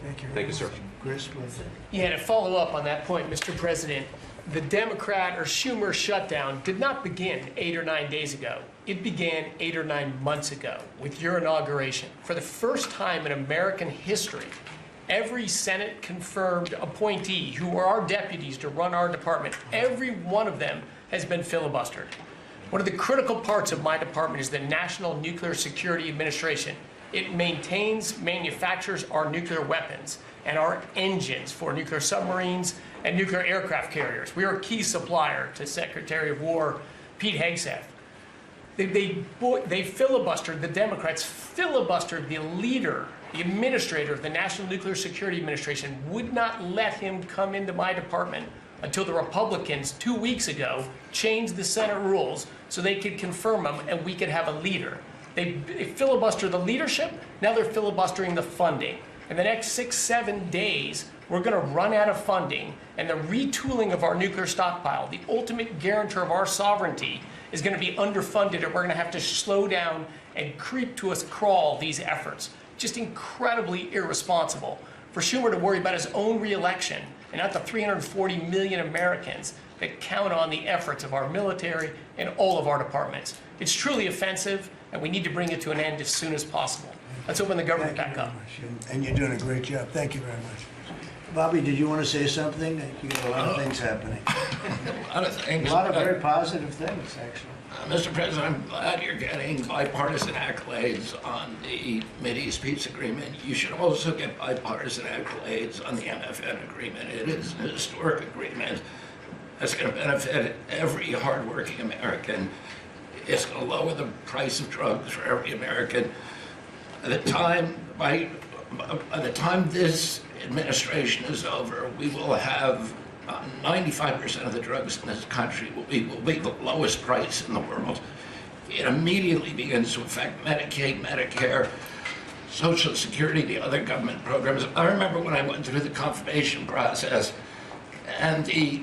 Thank you. Thank you, sir. Chris, please. Yeah, to follow up on that point, Mr. President, the Democrat or Schumer shutdown did not begin 8 or 9 days ago. It began 8 or 9 months ago with your inauguration. For the first time in American history, every Senate confirmed appointee who are our deputies to run our department, every one of them has been filibustered. One of the critical parts of my department is the National Nuclear Security Administration. It maintains, manufactures our nuclear weapons and our engines for nuclear submarines and nuclear aircraft carriers. We are a key supplier to Secretary of War Pete Hegseth. They filibustered, the Democrats filibustered the leader, the administrator of the National Nuclear Security Administration, would not let him come into my department until the Republicans 2 weeks ago changed the Senate rules so they could confirm him and we could have a leader. They filibustered the leadership, now they're filibustering the funding. In the next 6-7 days, we're going to run out of funding, and the retooling of our nuclear stockpile, the ultimate guarantor of our sovereignty, is going to be underfunded, and we're going to have to slow down and creep to a crawl these efforts. Just incredibly irresponsible for Schumer to worry about his own reelection and not the 340 million Americans that count on the efforts of our military and all of our departments. It's truly offensive, and we need to bring it to an end as soon as possible. Let's open the government back up. And you're doing a great job. Thank you very much. Bobby, did you want to say something? You got a lot of things happening. A lot of things. A lot of very positive things, actually. Mr. President, I'm glad you're getting bipartisan accolades on the Mideast peace agreement. You should also get bipartisan accolades on the MFN agreement. It is an historic agreement that's going to benefit every hardworking American. It's going to lower the price of drugs for every American. By the time this administration is over, we will have 95% of the drugs in this country will be the lowest price in the world. It immediately begins to affect Medicaid, Medicare, Social Security, the other government programs. I remember when I went through the confirmation process, and the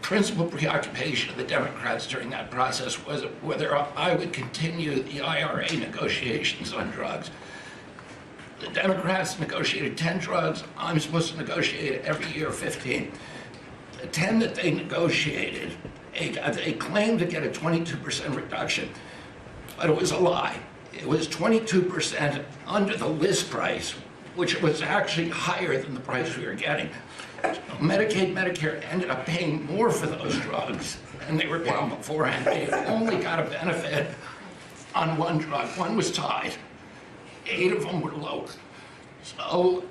principal preoccupation of the Democrats during that process was whether I would continue the IRA negotiations on drugs. The Democrats negotiated 10 drugs. I'm supposed to negotiate every year 15. The 10 that they negotiated, they claimed to get a 22% reduction, but it was a lie. It was 22% under the list price, which was actually higher than the price we were getting. So Medicaid, Medicare ended up paying more for those drugs than they were paying beforehand. They only got a benefit on one drug. One was Tide. 8 of them were lower. So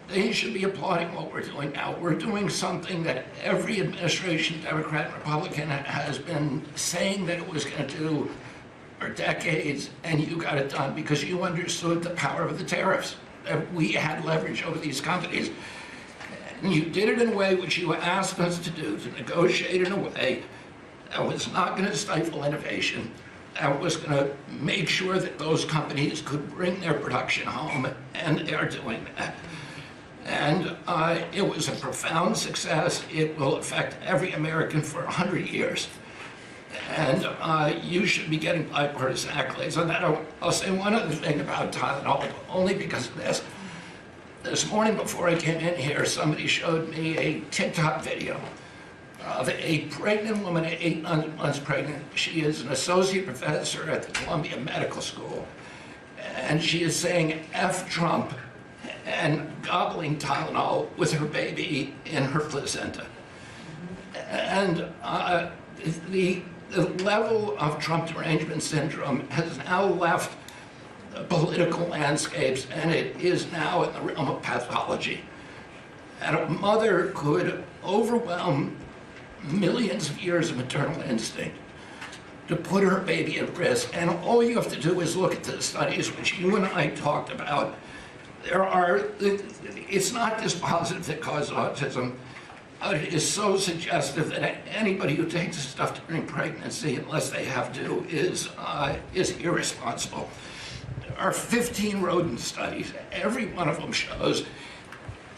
they should be applauding what we're doing now. We're doing something that every administration, Democrat and Republican, has been saying that it was going to do for decades, and you got it done because you understood the power of the tariffs. That we had leverage over these companies. And you did it in a way which you asked us to do, to negotiate in a way that was not going to stifle innovation, that was going to make sure that those companies could bring their production home, and they are doing that. And it was a profound success. It will affect every American for 100 years. And you should be getting bipartisan accolades on that. I'll say one other thing about Tylenol, only because of this. This morning before I came in here, somebody showed me a TikTok video of a pregnant woman at 8 months pregnant. She is an associate professor at the Columbia Medical School. And she is saying F Trump and gobbling Tylenol with her baby in her placenta. And the level of Trump derangement syndrome has now left the political landscapes, and it is now in the realm of pathology. And a mother could overwhelm millions of years of maternal instinct to put her baby at risk. And all you have to do is look at the studies which you and I talked about. It's not dispositive that causes autism. It is so suggestive that anybody who takes this stuff during pregnancy, unless they have to, is irresponsible. There are 15 rodent studies. Every one of them shows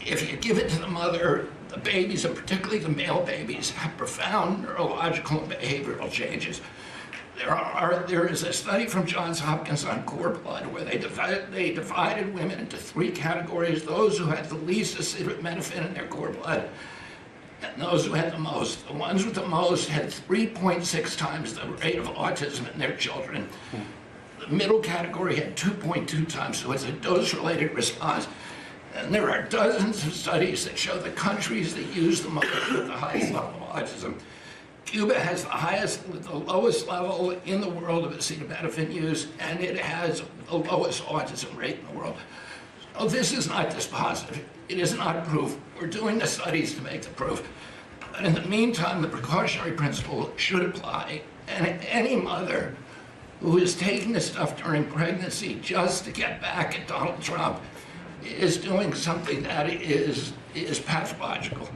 if you give it to the mother, the babies, and particularly the male babies, have profound neurological and behavioral changes. There is a study from Johns Hopkins on cord blood where they divided women into 3 categories: those who had the least acetaminophen in their cord blood, and those who had the most. The ones with the most had 3.6 times the rate of autism in their children. The middle category had 2.2 times, so it's a dose-related response. And there are dozens of studies that show the countries that use the most with the highest level of autism. Cuba has the lowest level in the world of acetaminophen use, and it has the lowest autism rate in the world. So this is not dispositive. It is not proof. We're doing the studies to make the proof. But in the meantime, the precautionary principle should apply, and any mother who is taking this stuff during pregnancy just to get back at Donald Trump is doing something that is pathological.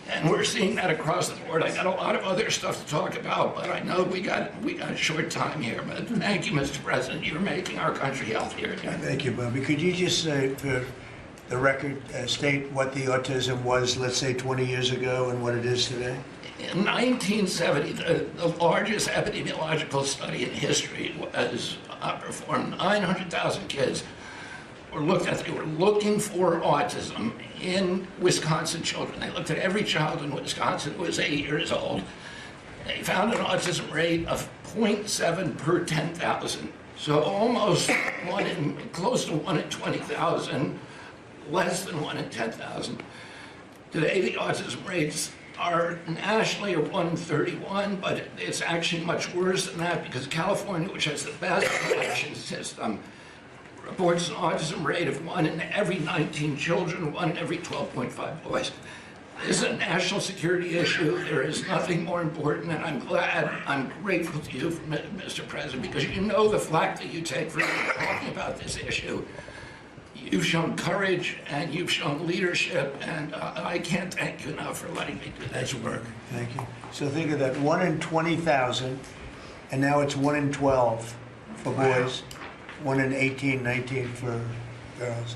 And we're seeing that across the board. I got a lot of other stuff to talk about, but I know we got a short time here. But thank you, Mr. President. You're making our country healthier again. Thank you, Bobby. Could you just say, for the record, state what the autism was, let's say, 20 years ago and what it is today? In 1970, the largest epidemiological study in history was performed. 900,000 kids were looked at. They were looking for autism in Wisconsin children. They looked at every child in Wisconsin who was 8 years old. They found an autism rate of 0.7 per 10,000. So almost close to 1 in 20,000, less than 1 in 10,000. Today, the autism rates are nationally 1 in 31, but it's actually much worse than that because California, which has the best collection system, reports an autism rate of 1 in every 19 children, 1 in every 12.5 boys. This is a national security issue. There is nothing more important, and I'm grateful to you, Mr. President, because you know the flack that you take for talking about this issue. You've shown courage and you've shown leadership, and I can't thank you enough for letting me do this work. Thank you. So think of that, 1 in 20,000, and now it's 1 in 12 for boys, 1 in 18, 19 for girls.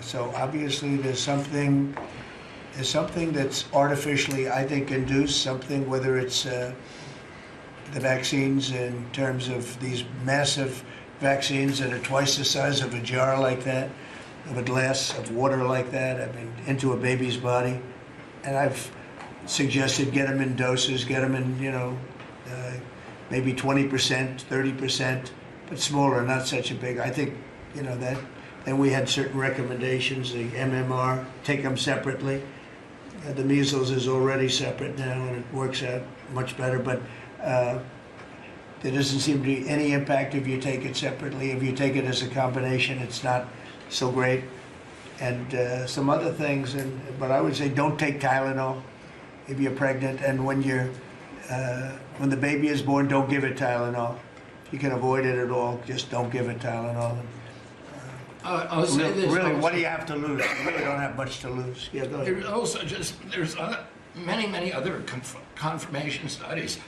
So obviously there's something that's artificially, I think, induced, something, whether it's the vaccines in terms of these massive vaccines that are twice the size of a jar like that, of a glass of water like that, I mean, into a baby's body. And I've suggested get them in doses, get them in, maybe 20%, 30%, but smaller, not such a big. I think, that then we had certain recommendations, the MMR, take them separately. The measles is already separate now, and it works out much better, but there doesn't seem to be any impact if you take it separately. If you take it as a combination, it's not so great. And some other things, but I would say don't take Tylenol if you're pregnant, and when the baby is born, don't give it Tylenol. If you can avoid it at all, just don't give it Tylenol. I'll say this. Really, also. what do you have to lose? You really don't have much to lose. Yeah, go ahead. There's also there's many other confirmation studies.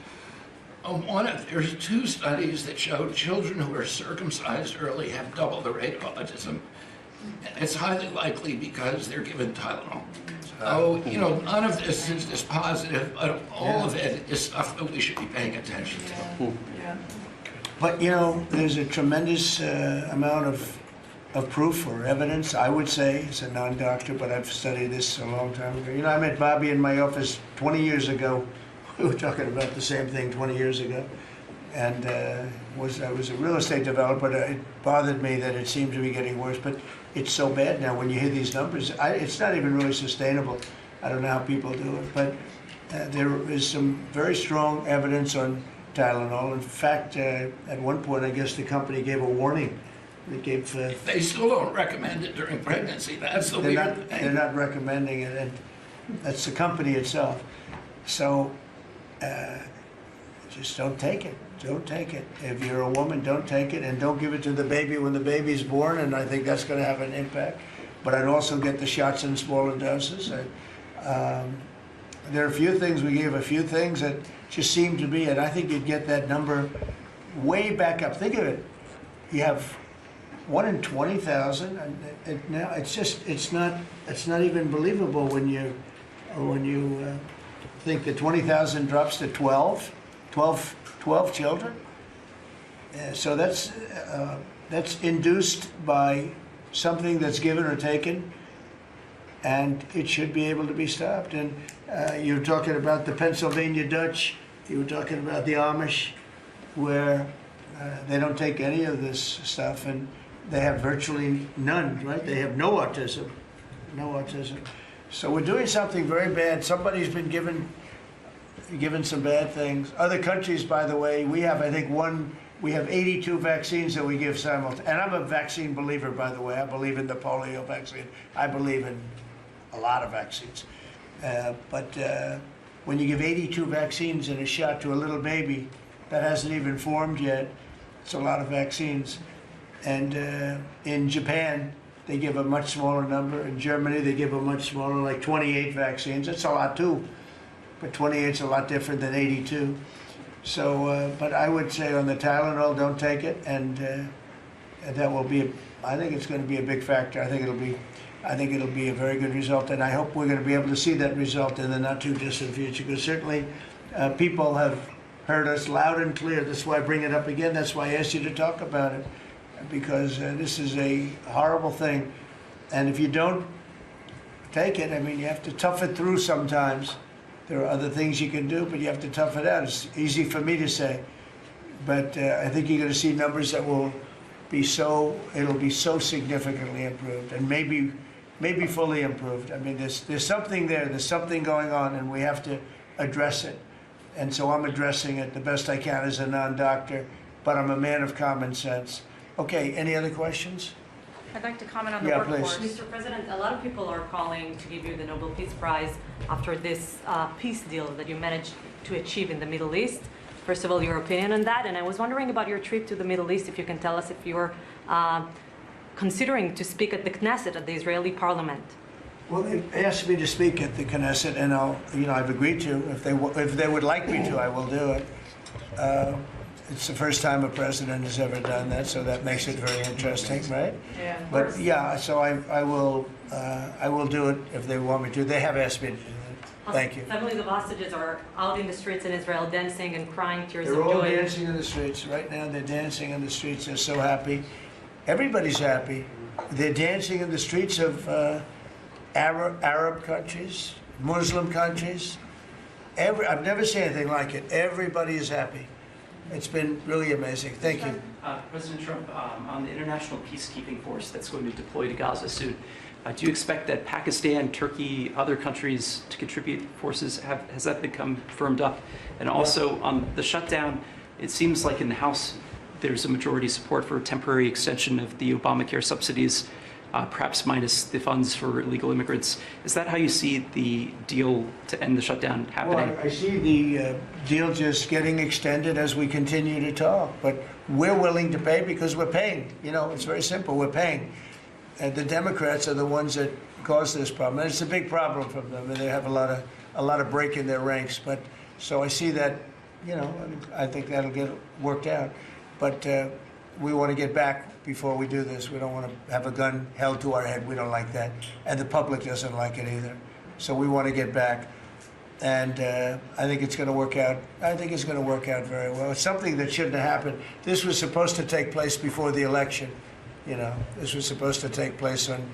There's 2 studies that show children who are circumcised early have double the rate of autism. It's highly likely because they're given Tylenol. So, none of this is positive, but all of it is stuff that we should be paying attention to. But, there's a tremendous amount of proof or evidence, I would say, as a non-doctor, but I've studied this a long time ago. I met Bobby in my office 20 years ago. We were talking about the same thing 20 years ago. And I was a real estate developer. It bothered me that it seemed to be getting worse, but it's so bad now when you hear these numbers. It's not even really sustainable. I don't know how people do it, but there is some very strong evidence on Tylenol. In fact, at one point, I guess the company gave a warning. They gave. They still don't recommend it during pregnancy. That's the weird thing. They're not recommending it, and that's the company itself. So just don't take it. Don't take it. If you're a woman, don't take it, and don't give it to the baby when the baby's born, and I think that's going to have an impact. But I'd also get the shots in smaller doses. There are a few things, we gave a few things that just seem to be, and I think you'd get that number way back up. Think of it. You have 1 in 20,000, and now it's not even believable when you think that 20,000 drops to 12 children. So that's induced by something that's given or taken, and it should be able to be stopped. And you're talking about the Pennsylvania Dutch, you were talking about the Amish, where they don't take any of this stuff, and they have virtually none, right? They have no autism. So we're doing something very bad. Somebody's been given some bad things. Other countries, by the way, we have, I think, we have 82 vaccines that we give simultaneously. And I'm a vaccine believer, by the way. I believe in the polio vaccine. I believe in a lot of vaccines. But when you give 82 vaccines in a shot to a little baby that hasn't even formed yet, it's a lot of vaccines. And in Japan, they give a much smaller number. In Germany, they give a much smaller, like 28 vaccines. That's a lot too. But 28 is a lot different than 82. So, but I would say on the Tylenol, don't take it, and that will be. I think it's going to be a big factor. I think it'll be a very good result, and I hope we're going to be able to see that result in the not too distant future. Because certainly, people have heard us loud and clear. That's why I bring it up again. That's why I asked you to talk about it, because this is a horrible thing, and if you don't take it, I mean, you have to tough it through sometimes. There are other things you can do, but you have to tough it out. It's easy for me to say, but I think you're going to see numbers that will be it'll be so significantly improved, and maybe fully improved. I mean, there's something there, there's something going on, and we have to address it. And so I'm addressing it the best I can as a non-doctor, but I'm a man of common sense. Okay, any other questions? I'd like to comment on the Yeah, workforce. please. Mr. President, a lot of people are calling to give you the Nobel Peace Prize after this peace deal that you managed to achieve in the Middle East. First of all, your opinion on that, and I was wondering about your trip to the Middle East, if you can tell us if you're considering to speak at the Knesset, at the Israeli parliament. Well, they asked me to speak at the Knesset, and I've agreed to. If they would like me to, I will do it. It's the first time a president has ever done that, so that makes it very interesting, right? Yeah. But yeah, so I will do it if they want me to. They have asked me to do that. Thank you. Families of hostages are out in the streets in Israel dancing and crying tears They're of all joy. dancing in the streets right now. They're dancing in the streets. They're so happy. Everybody's happy. They're dancing in the streets of Arab countries, Muslim countries. I've never seen anything like it. Everybody is happy. It's been really amazing. Thank you. President Trump, on the international peacekeeping force that's going to deploy to Gaza soon, do you expect that Pakistan, Turkey, other countries to contribute forces? Has that become firmed up? And also on the shutdown, it seems like in the House there's a majority support for a temporary extension of the Obamacare subsidies, perhaps minus the funds for illegal immigrants. Is that how you see the deal to end the shutdown happening? Well, I see the deal just getting extended as we continue to talk, but we're willing to pay because we're paying. You know, it's very simple. We're paying. And the Democrats are the ones that caused this problem. And it's a big problem for them, and they have a lot of break in their ranks. But so I see that, you know, I think that'll get worked out. But we want to get back before we do this. We don't want to have a gun held to our head. We don't like that. And the public doesn't like it either. So we want to get back. And I think it's going to work out. I think it's going to work out very well. It's something that shouldn't have happened. This was supposed to take place before the election. You know, this was supposed to take place on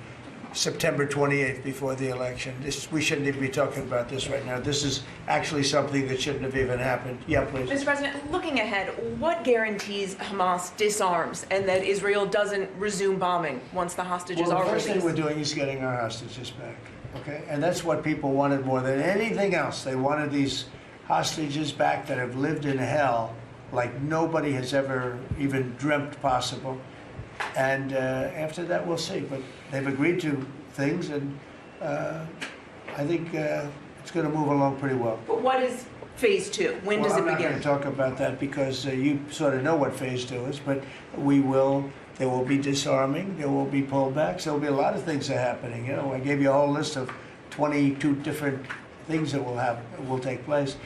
September 28th before the election. We shouldn't even be talking about this right now. This is actually something that shouldn't have even happened. Yeah, please. Mr. President, looking ahead, what guarantees Hamas disarms and that Israel doesn't resume bombing once the hostages Well, are the first released? thing we're doing is getting our hostages back, okay? And that's what people wanted more than anything else. They wanted these hostages back that have lived in hell like nobody has ever even dreamt possible. And after that, we'll see. But they've agreed to things, and I think it's going to move along pretty well. But what is phase two? When does it I'm not begin? going to talk about that because you sort of know what phase two is, but there will be disarming, there will be pullbacks, there will be a lot of things that are happening. You know, I gave you a whole list of 22 different things that will take place.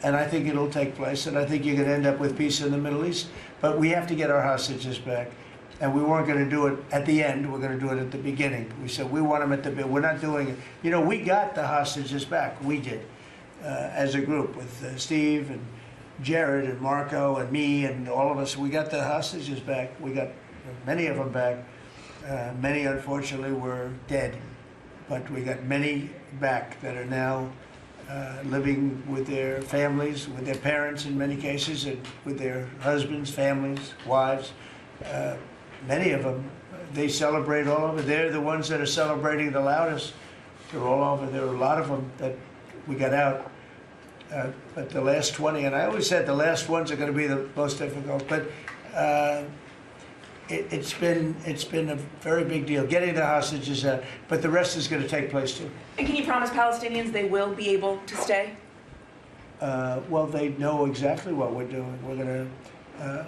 And I think it'll take place, and I think you're going to end up with peace in the Middle East. But we have to get our hostages back. And we weren't going to do it at the end. We're going to do it at the beginning. We said we want them at the beginning. We're not doing it. You know, we got the hostages back. We did, as a group with Steve and Jared and Marco and me and all of us. We got the hostages back. We got many of them back. Many, unfortunately, were dead. But we got many back that are now living with their families, with their parents in many cases, and with their husbands, families, wives. Many of them, they celebrate all over. They're the ones that are celebrating the loudest. They're all over. There are a lot of them that we got out. But the last 20, and I always said the last ones are going to be the most difficult. But it's been a very big deal getting the hostages out. But the rest is going to take place too. And can you promise Palestinians they will be able to stay? Well, they know exactly what we're doing. We're going to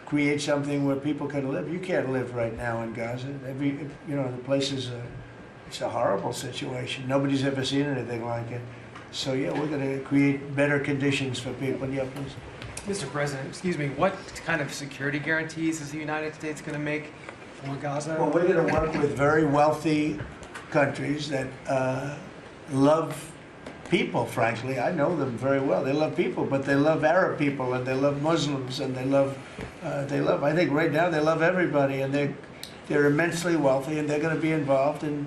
create something where people can live. You can't live right now in Gaza. The place is it's a horrible situation. Nobody's ever seen anything like it. So yeah, we're going to create better conditions for people. Yeah, please. Mr. President, excuse me, what kind of security guarantees is the United States going to make for Gaza? Well, we're going to work with very wealthy countries that love people, frankly. I know them very well. They love people, but they love Arab people, and they love Muslims, and they love, I think right now they love everybody, and they're immensely wealthy, and they're going to be involved in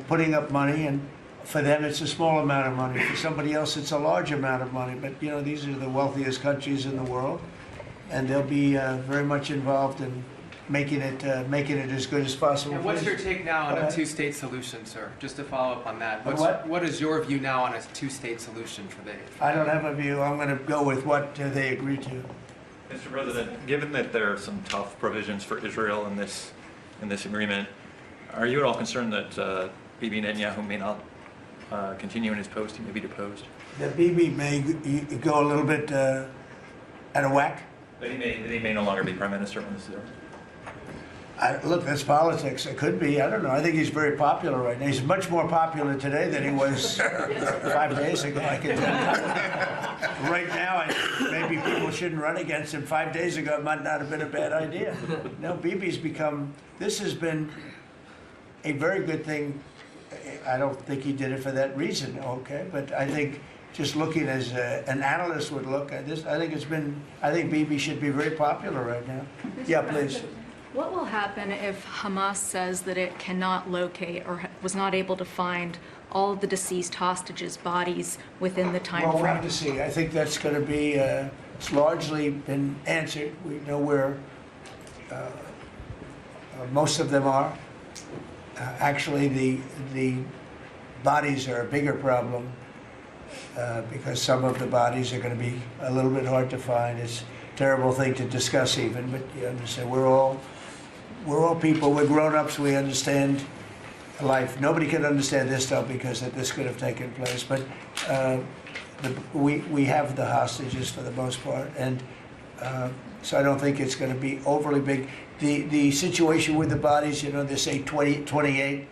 putting up money, and for them it's a small amount of money. For somebody else it's a large amount of money, but you know, these are the wealthiest countries in the world, and they'll be very much involved in making it as good as possible. And what's your take now on a two-state solution, sir? Just to follow up on that. What is your view now on a two-state solution for the... I don't have a view. I'm going to go with what they agree to. Mr. President, given that there are some tough provisions for Israel in this agreement, are you at all concerned that Bibi Netanyahu may not continue in his post? He may be deposed. That Bibi may go a little bit out of whack? That he may no longer be prime minister when this is over? Look, that's politics. It could be. I don't know. I think he's very popular right now. He's much more popular today than he was 5 days ago. I can tell you. Right now, maybe people shouldn't run against him. 5 days ago, it might not have been a bad idea. No, Bibi's become. This has been a very good thing. I don't think he did it for that reason. Okay, but I think just looking as an analyst would look at this, I think Bibi should be very popular right now. Yeah, please. What will happen if Hamas says that it cannot locate or was not able to find all of the deceased hostages' bodies within the time frame? Well, we'll frame? have to see. I think that's going to be It's largely been answered. We know where most of them are. Actually, the bodies are a bigger problem because some of the bodies are going to be a little bit hard to find. It's a terrible thing to discuss even, but you understand, we're all people, we're grown-ups, we understand life. Nobody can understand this stuff because this could have taken place, but we have the hostages for the most part, and so I don't think it's going to be overly big. The situation with the bodies, they say 28.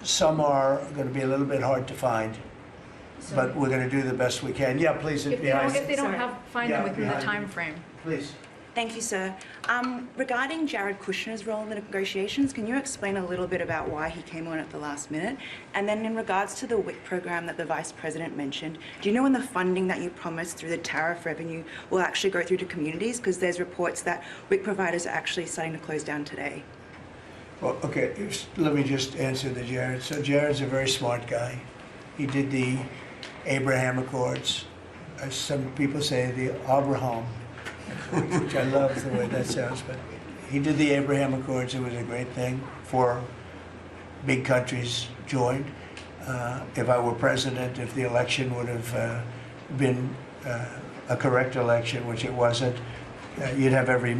Some are going to be a little bit hard to find, but we're going to do the best we can. Yeah, please. If they don't find them within the time frame. Please. Thank you, sir. Regarding Jared Kushner's role in the negotiations, can you explain a little bit about why he came on at the last minute? And then in regards to the WIC program that the Vice President mentioned, do you know when the funding that you promised through the tariff revenue will actually go through to communities? Because there's reports that WIC providers are actually starting to close down today. Well, okay, let me just answer the Jared. So Jared's a very smart guy. He did the Abraham Accords. Some people say the Abraham, which I love the way that sounds, but he did the Abraham Accords. It was a great thing for big countries joined. If I were president, if the election would have been a correct election, which it wasn't, you'd have every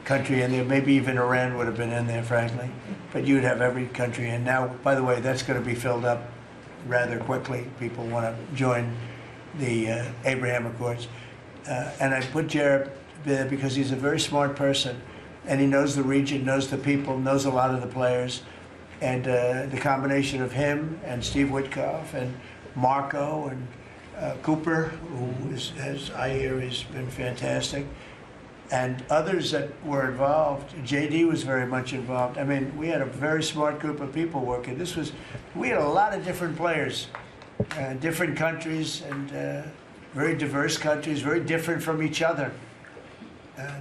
country in there. Maybe even Iran would have been in there, frankly. But you'd have every country in. Now, by the way, that's going to be filled up rather quickly. People want to join the Abraham Accords. And I put Jared there because he's a very smart person, and he knows the region, knows the people, knows a lot of the players. And the combination of him and Steve Witkoff and Marco and Cooper, who is, as I hear, has been fantastic, and others that were involved. JD was very much involved. I mean, we had a very smart group of people working. We had a lot of different players, different countries, and very diverse countries, very different from each other.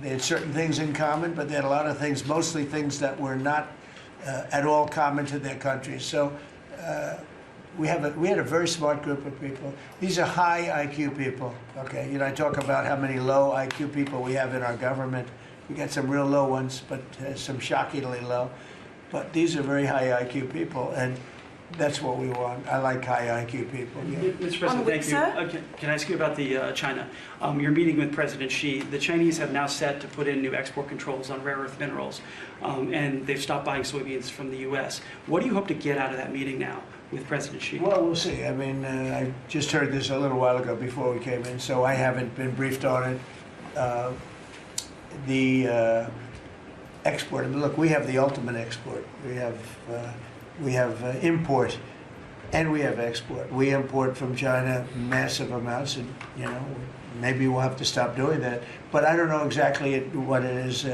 They had certain things in common, but they had a lot of things, mostly things that were not at all common to their countries. So we had a very smart group of people. These are high IQ people. Okay, I talk about how many low IQ people we have in our government. We got some real low ones, but some shockingly low. But these are very high IQ people, and that's what we want. I like high IQ people. Yeah. Mr. President, thank you. Can I ask you about the China? You're meeting with President Xi. The Chinese have now set to put in new export controls on rare earth minerals, and they've stopped buying soybeans from the U.S. What do you hope to get out of that meeting now with President Xi? Well, we'll see. I mean, I just heard this a little while ago before we came in, so I haven't been briefed on it. The export, I mean, look, we have the ultimate export. We have import, and we have export. We import from China massive amounts, and maybe we'll have to stop doing that. But I don't know exactly what it is.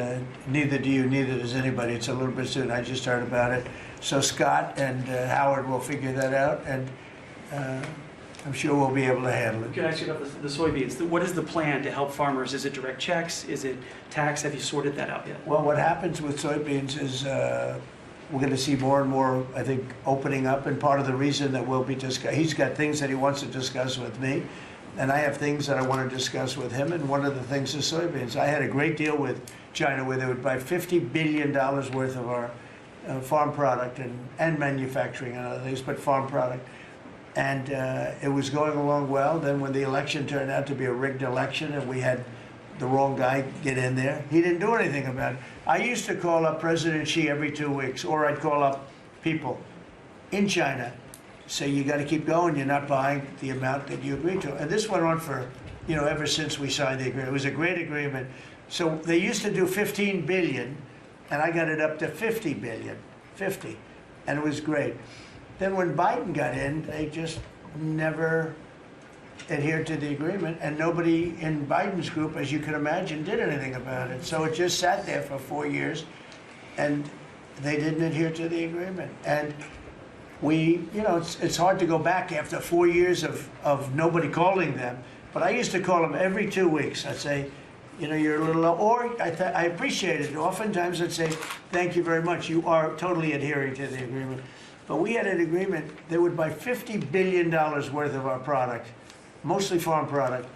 Neither do you. Neither does anybody. It's a little bit soon. I just heard about it. So Scott and Howard will figure that out, and I'm sure we'll be able to handle it. Can I ask you about the soybeans? What is the plan to help farmers? Is it direct checks? Is it tax? Have you sorted that out yet? Well, what happens with soybeans is we're going to see more and more, I think, opening up, and part of the reason that we'll be he's got things that he wants to discuss with me, and I have things that I want to discuss with him, and one of the things is soybeans. I had a great deal with China where they would buy $50 billion worth of our farm product and manufacturing and other things, but farm product. And it was going along well. Then when the election turned out to be a rigged election and we had the wrong guy get in there, he didn't do anything about it. I used to call up President Xi every 2 weeks, or I'd call up people in China, say, you got to keep going, you're not buying the amount that you agreed to. And this went on for, ever since we signed the agreement. It was a great agreement. So they used to do 15 billion, and I got it up to 50 billion, 50, and it was great. Then when Biden got in, they just never adhered to the agreement, and nobody in Biden's group, as you can imagine, did anything about it. So it just sat there for 4 years, and they didn't adhere to the agreement. And we, it's hard to go back after 4 years of nobody calling them, but I used to call them every 2 weeks. I'd say, you're a little low, or I appreciate it. Oftentimes I'd say, thank you very much, you are totally adhering to the agreement. But we had an agreement, they would buy $50 billion worth of our product, mostly farm product,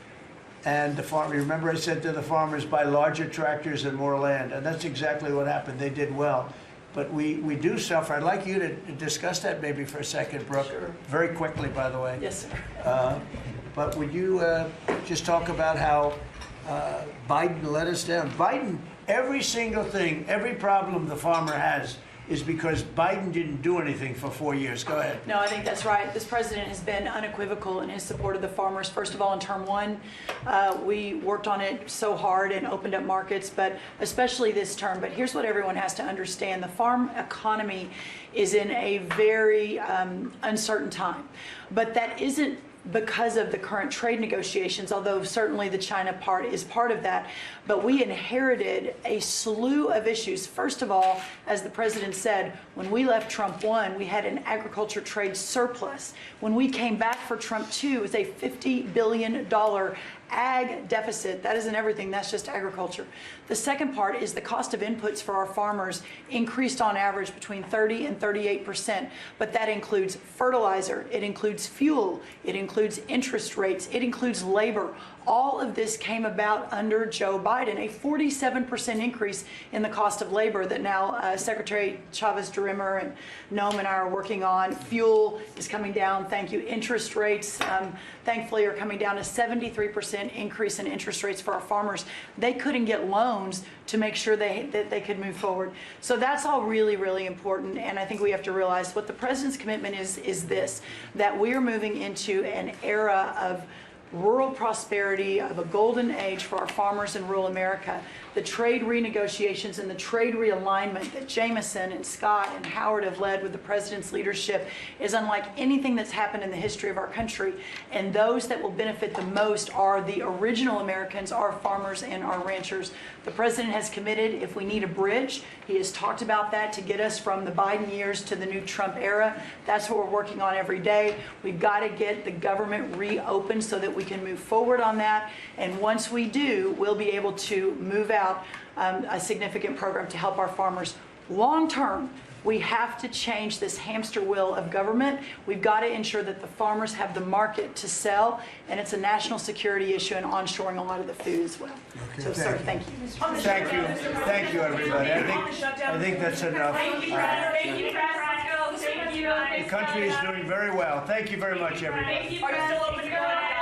And the farmer, remember I said to the farmers, buy larger tractors and more land, and that's exactly what happened. They did well. But we do suffer. I'd like you to discuss that maybe for a second, Brooke. Sure. Very quickly, by the way. Yes, sir. But would you just talk about how Biden let us down? Biden, every single thing, every problem the farmer has is because Biden didn't do anything for 4 years. Go ahead. No, I think that's right. This president has been unequivocal in his support of the farmers. First of all, in term one, we worked on it so hard and opened up markets, but especially this term. But here's what everyone has to understand. The farm economy is in a very uncertain time. But that isn't because of the current trade negotiations, although certainly the China part is part of that. But we inherited a slew of issues. First of all, as the president said, when we left Trump 1, we had an agriculture trade surplus. When we came back for Trump 2, it was a $50 billion ag deficit. That isn't everything, that's just agriculture. The second part is the cost of inputs for our farmers increased on average between 30 and 38%, but that includes fertilizer, it includes fuel, it includes interest rates, it includes labor. All of this came about under Joe Biden, a 47% increase in the cost of labor that now Secretary Chavez-DeRimmer and Noam and I are working on. Fuel is coming down, thank you. Interest rates, thankfully, are coming down. A 73% increase in interest rates for our farmers. They couldn't get loans to make sure that they could move forward. So that's all really, really important. And I think we have to realize what the president's commitment is this, that we're moving into an era of rural prosperity, of a golden age for our farmers in rural America. The trade renegotiations and the trade realignment that Jameson and Scott and Howard have led with the president's leadership is unlike anything that's happened in the history of our country. And those that will benefit the most are the original Americans, our farmers and our ranchers. The president has committed, if we need a bridge, he has talked about that to get us from the Biden years to the new Trump era. That's what we're working on every day. We've got to get the government reopened so that we can move forward on that. And once we do, we'll be able to move out a significant program to help our farmers. Long term, we have to change this hamster wheel of government. We've got to ensure that the farmers have the market to sell, and it's a national security issue and onshoring a lot of the food as well. Okay, So, sir, thank you. Thank you. Thank you, everybody. I think that's enough. Thank you, Brad. The country is doing very well. Thank you very much, everybody. Thank you, Crystal.